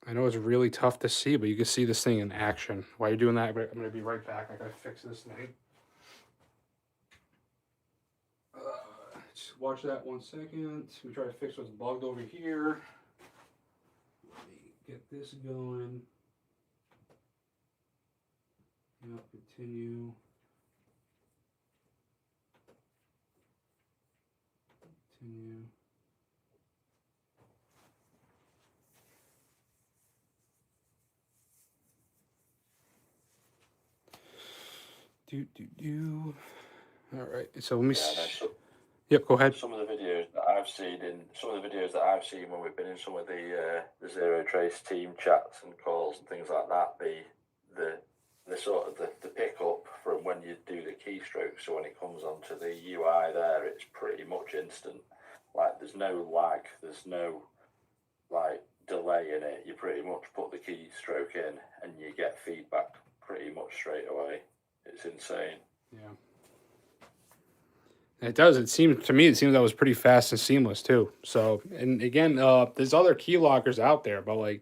I know it's really tough to see, but you can see this thing in action. While you're doing that, I'm gonna be right back. I gotta fix this thing. Just watch that 1 second. We try to fix what's bugged over here. Let me get this going. Yep, continue. Continue. All right. So let me. Yep. Go ahead.
Some of the videos that I've seen when we've been in some of the zero trace team chats and calls and things like that, the sort of the pickup from when you do the keystroke. So when it comes onto the UI there, it's pretty much instant. Like there's no lag, there's no like delay in it. You pretty much put the keystroke in and you get feedback pretty much straight away. It's insane.
Yeah. It does. It seems that was pretty fast and seamless too. So, and again, there's other keyloggers out there, but like